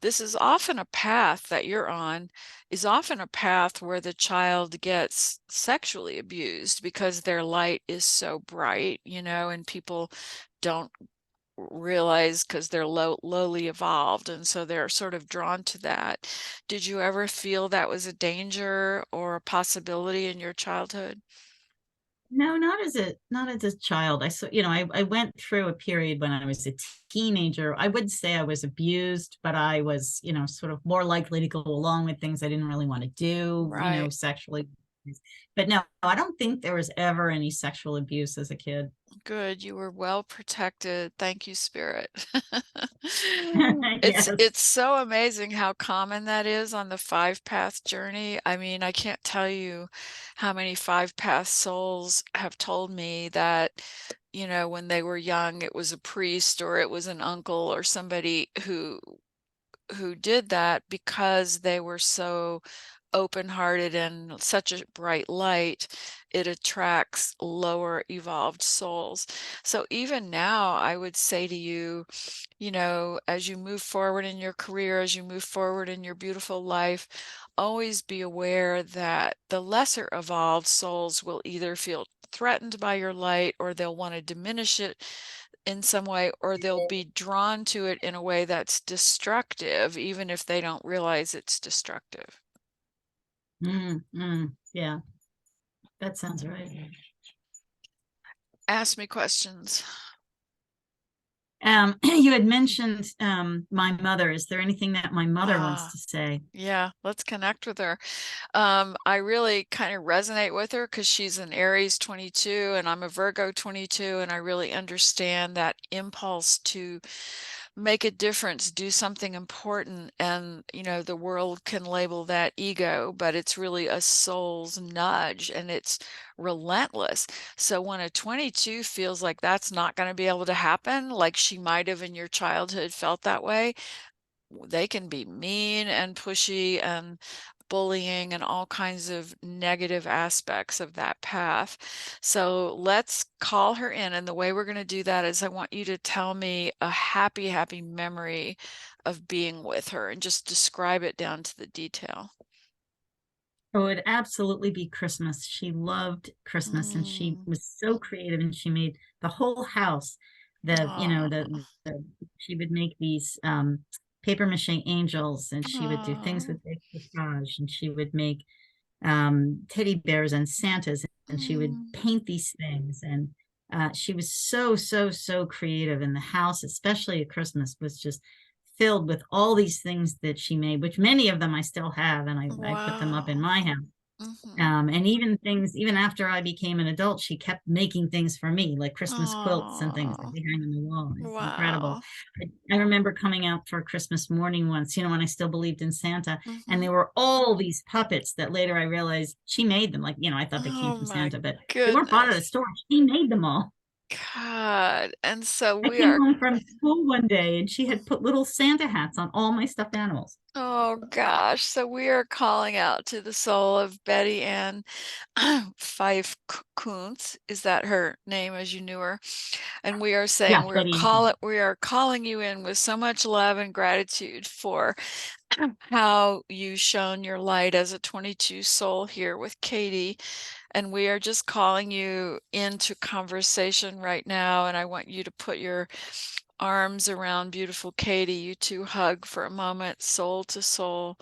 this is often a path that you're on, is often a path where the child gets sexually abused because their light is so bright, and people don't realize because they're lowly evolved, and so they're sort of drawn to that. Did you ever feel that was a danger or a possibility in your childhood? No, not as a child. I went through a period when I was a teenager. I would say I was abused, but I was, sort of more likely to go along with things I didn't really want to do, Right. sexually. But no, I don't think there was ever any sexual abuse as a kid. Good, you were well protected. Thank you, Spirit. It's Yes. it's so amazing how common that is on the five path journey. I mean, I can't tell you how many five path souls have told me that, when they were young, it was a priest or it was an uncle or somebody who did that because they were so open-hearted and such a bright light, it attracts lower evolved souls. So even now, I would say to you, you know, as you move forward in your career, as you move forward in your beautiful life, always be aware that the lesser evolved souls will either feel threatened by your light, or they'll want to diminish it in some way, or they'll be drawn to it in a way that's destructive, even if they don't realize it's destructive. Yeah, that sounds right. Ask me questions. You had mentioned my mother. Is there anything that my mother wants Ah, to say? yeah, let's connect with her. I really kind of resonate with her because she's an Aries 22 and I'm a Virgo 22, and I really understand that impulse to make a difference, do something important. And, you know, the world can label that ego, but it's really a soul's nudge and it's relentless. So when a 22 feels like that's not going to be able to happen, like she might have in your childhood felt that way, they can be mean and pushy and bullying and all kinds of negative aspects of that path. So let's call her in. And the way we're going to do that is I want you to tell me a happy, happy memory of being with her and just describe it down to the detail. Oh, it'd absolutely be Christmas. She loved Christmas and she Mm. was so creative and she made the whole house Oh, she would make these paper mache angels and she would do things oh, with decoupage and she would make teddy bears and Santas and she would mm. paint these things and she was so, so, so creative and the house, especially at Christmas, was just filled with all these things that she made, which many of them I still have, and I put them up in Wow. my house. Hmm. And even things, even after I became an adult, she kept making things for me, like Christmas quilts and things that Oh, we hang on the wall. It's incredible. wow. I remember coming out for Christmas morning once, when I still believed in Santa, and Hmm. there were all these puppets that later I realized she made them. Like, I thought they came Oh from my Santa, but they weren't bought at a goodness. store. She made them all. God. And so I we came are, home from school one day and she had put little Santa hats on all my stuffed animals. oh gosh. So we are calling out to the soul of Betty Ann Fife Koontz. Is that her name as you knew her? And we are saying Yeah, Betty and King. we are calling you in with so much love and gratitude for how you shone your light as a 22 soul here with Katy. And we are just calling you into conversation right now. And I want you to put your arms around beautiful Katy. You two hug for a moment, soul to soul,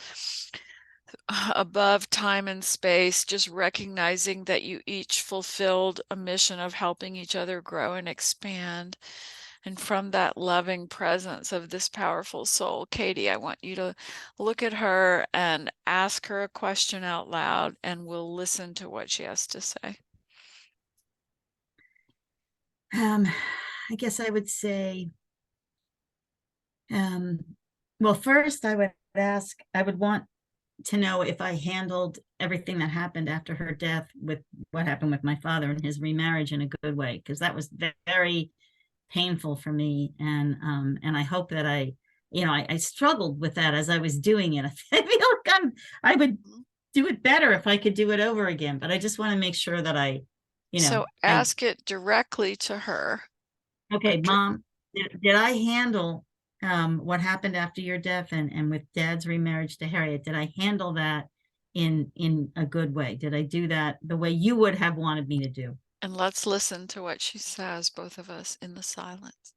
above time and space, just recognizing that you each fulfilled a mission of helping each other grow and expand. And from that loving presence of this powerful soul, Katy, I want you to look at her and ask her a question out loud, and we'll listen to what she has to say. Um, I guess I would say, um, well, first I would want to know if I handled everything that happened after her death with what happened with my father and his remarriage in a good way, because that was very painful for me. And I hope that I struggled with that as I was doing it. I feel like I would Mhm. do it better if I could do it over again, but I just want to make sure that So I ask it directly to her. okay, Mom, did I handle what happened after your death and with Dad's remarriage to Harriet? Did I handle that in a good way? Did I do that the way you would have wanted me to do? And let's listen to what she says, both of us, in the silence.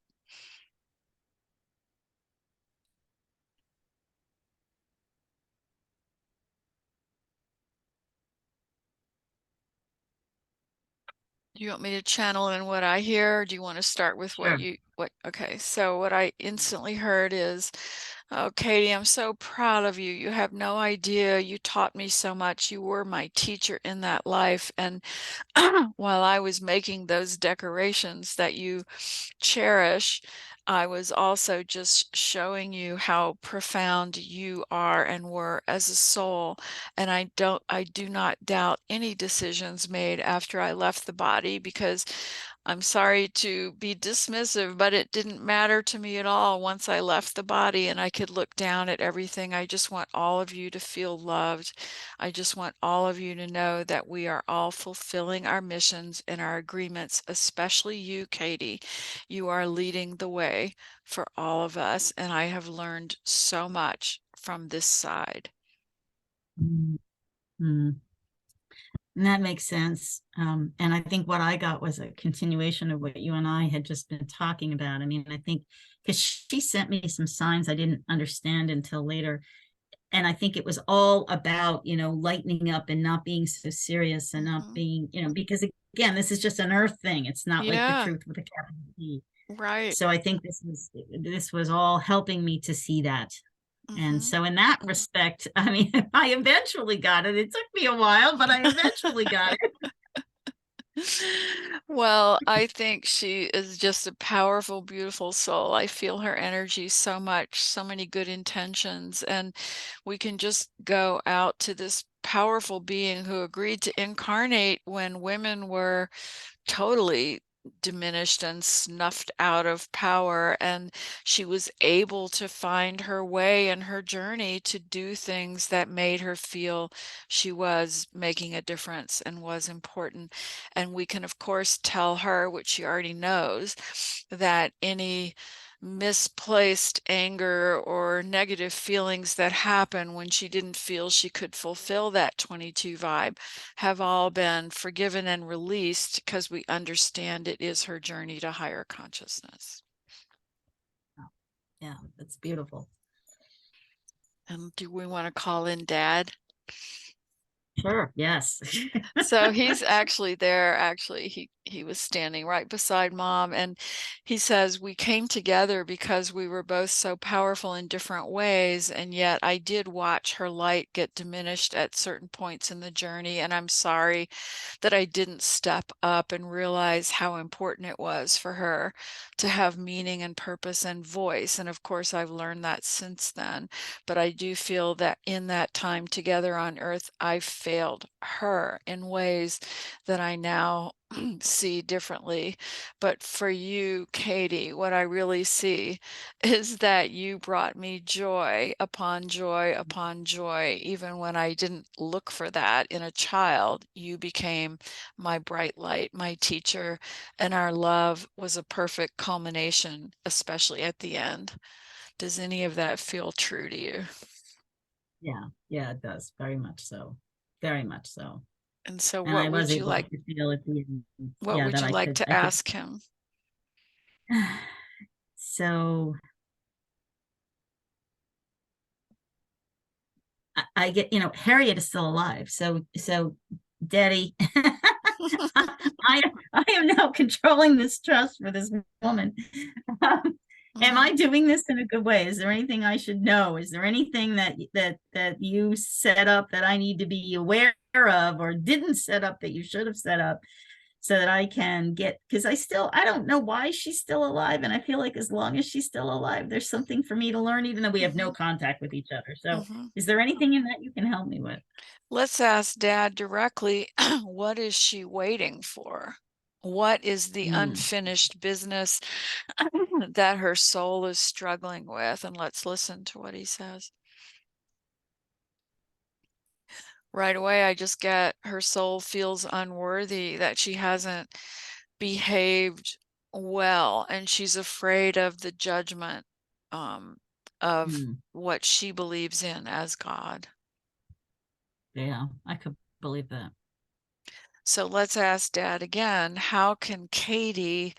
Do you want me to channel in what I hear, or do you want to start with Sure. okay, so what I instantly heard is, oh, Katy, I'm so proud of you. You have no idea. You taught me so much. You were my teacher in that life. And while I was making those decorations that you cherish, I was also just showing you how profound you are and were as a soul. And I do not doubt any decisions made after I left the body, because I'm sorry to be dismissive, but it didn't matter to me at all once I left the body and I could look down at everything. I just want all of you to feel loved. I just want all of you to know that we are all fulfilling our missions and our agreements, especially you, Katy. You are leading the way for all of us, and I have learned so much from this side. Mm. And that makes sense. And I think what I got was a continuation of what you and I had just been talking about. I mean, I think because she sent me some signs I didn't understand until later. And I think it was all about, lightening up and not being so serious and not Mhm. being, because again, this is just an earth thing. It's not like the Yeah, truth with a capital T. right. So I think this was all helping me to see that. And Mhm. so in that Mhm. respect, I mean, I eventually got it. It took me a while, but I eventually got it. Well, I think she is just a powerful, beautiful soul. I feel her energy so much, so many good intentions, and we can just go out to this powerful being who agreed to incarnate when women were totally diminished and snuffed out of power, and she was able to find her way in her journey to do things that made her feel she was making a difference and was important. And we can of course tell her, which she already knows, that any misplaced anger or negative feelings that happen when she didn't feel she could fulfill that 22 vibe have all been forgiven and released because we understand it is her journey to higher consciousness. Yeah, that's beautiful. And do we want to call in Dad? Sure. Yes. So he's actually there. Actually, he was standing right beside Mom, and he says, "We came together because we were both so powerful in different ways, and yet I did watch her light get diminished at certain points in the journey, and I'm sorry that I didn't step up and realize how important it was for her to have meaning and purpose and voice. And of course, I've learned that since then. But I do feel that in that time together on earth, I failed her in ways that I now see differently. But for you, Katy, what I really see is that you brought me joy upon joy upon joy. Even when I didn't look for that in a child, you became my bright light, my teacher, and our love was a perfect culmination, especially at the end. Does any of that feel true to you? Yeah. Yeah, it does. Very much so. Very much so. And so And I what was would you able like to feel at the end, what yeah, would that you I like could, to I could. ask him? So I get, Harriet is still alive. So Daddy, I am now controlling this trust for this woman. Am I Mhm, doing this in a good way? Is there anything I should know? Is there anything that you set up that I need to be aware of or didn't set up that you should have set up so that I can get, because I don't know why she's still alive. And I feel like as long as she's still alive, there's something for me to learn, even though we have no mhm, contact with each other. So mhm. is there anything in that you can help me with? Let's ask Dad directly, what is she waiting for? What is the Mm, unfinished business that her soul is struggling with? And let's listen to what he says. Right away, I just get her soul feels unworthy, that she hasn't behaved well, and she's afraid of the judgment um, of mm, what she believes in as God. yeah, I could believe that. So let's ask Dad again, how can Katy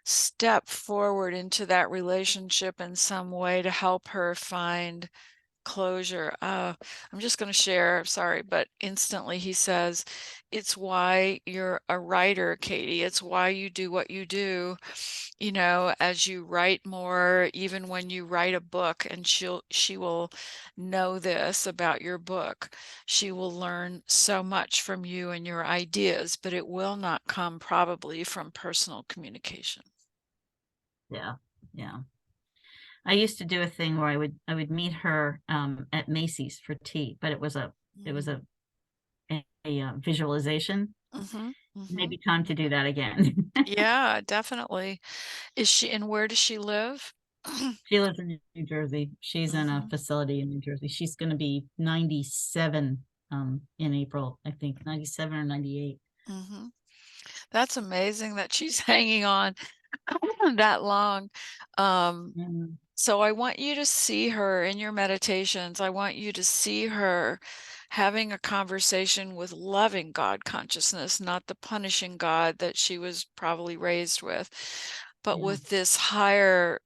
step forward into that relationship in some way to help her find closure? I'm just going to share, sorry, but instantly he says, it's why you're a writer, Katy. It's why you do what you do. As you write more, even when you write a book, and she will know this about your book. She will learn so much from you and your ideas, but it will not come probably from personal communication. Yeah, yeah. I used to do a thing where I would meet her at Macy's for tea, but it was a Mm, visualization. Mm-hmm. Mm-hmm. Maybe time to do that again. Yeah, definitely. Is she, and where does she live? She lives in New Jersey. She's in a Mm-hmm. facility in New Jersey. She's going to be 97 in April, I think, 97 or 98. Mm-hmm. That's amazing that she's hanging on that long. Mm. So I want you to see her in your meditations. I want you to see her having a conversation with loving God consciousness, not the punishing God that she was probably raised with, but Yeah. with this higher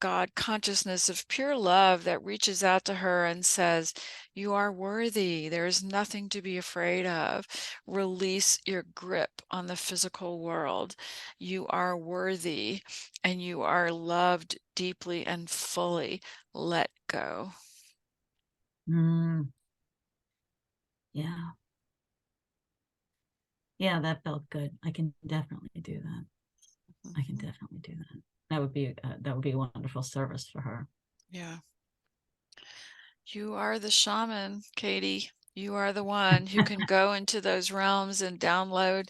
God consciousness of pure love that reaches out to her and says, "You are worthy. There is nothing to be afraid of. Release your grip on the physical world. You are worthy and you are loved deeply and fully. Let go." Mm. Yeah. Yeah, that felt good. I can definitely do that. I can Mhm. definitely do that. That would be a wonderful service for her. Yeah. You are the shaman, Katie. You are the one who can go into those realms and download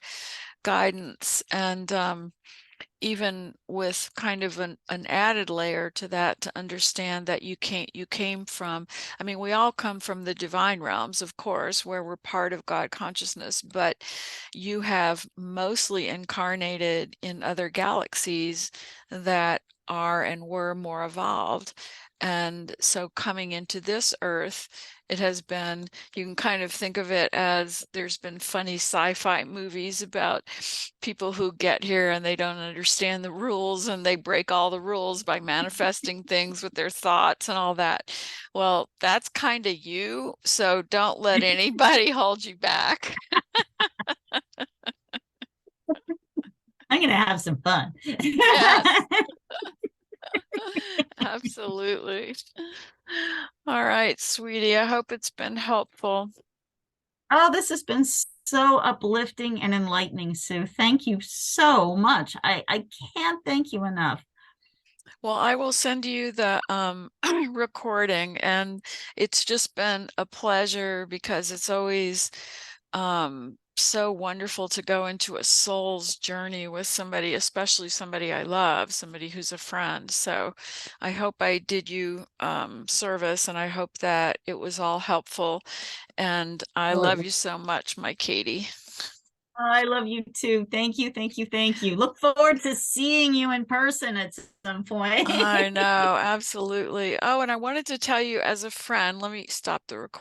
guidance and even with kind of an added layer to that to understand that you came from, I mean, we all come from the divine realms, of course, where we're part of God consciousness, but you have mostly incarnated in other galaxies that are and were more evolved. And so coming into this earth, it has been, you can kind of think of it as there's been funny sci-fi movies about people who get here and they don't understand the rules and they break all the rules by manifesting things with their thoughts and all that. Well, that's kind of you. So don't let anybody hold you back. I'm going to have some fun. Yes, absolutely. All right, sweetie. I hope it's been helpful. Oh, this has been so uplifting and enlightening, Sue. Thank you so much. I can't thank you enough. Well, I will send you the recording, and it's just been a pleasure because it's always so wonderful to go into a soul's journey with somebody, especially somebody I love, somebody who's a friend. So I hope I did you service, and I hope that it was all helpful. And I Oh, love you so much, my Katie. I love you too. Thank you, thank you, thank you. Look forward to seeing you in person at some point. I know, absolutely. Oh, and I wanted to tell you as a friend, let me stop the recording.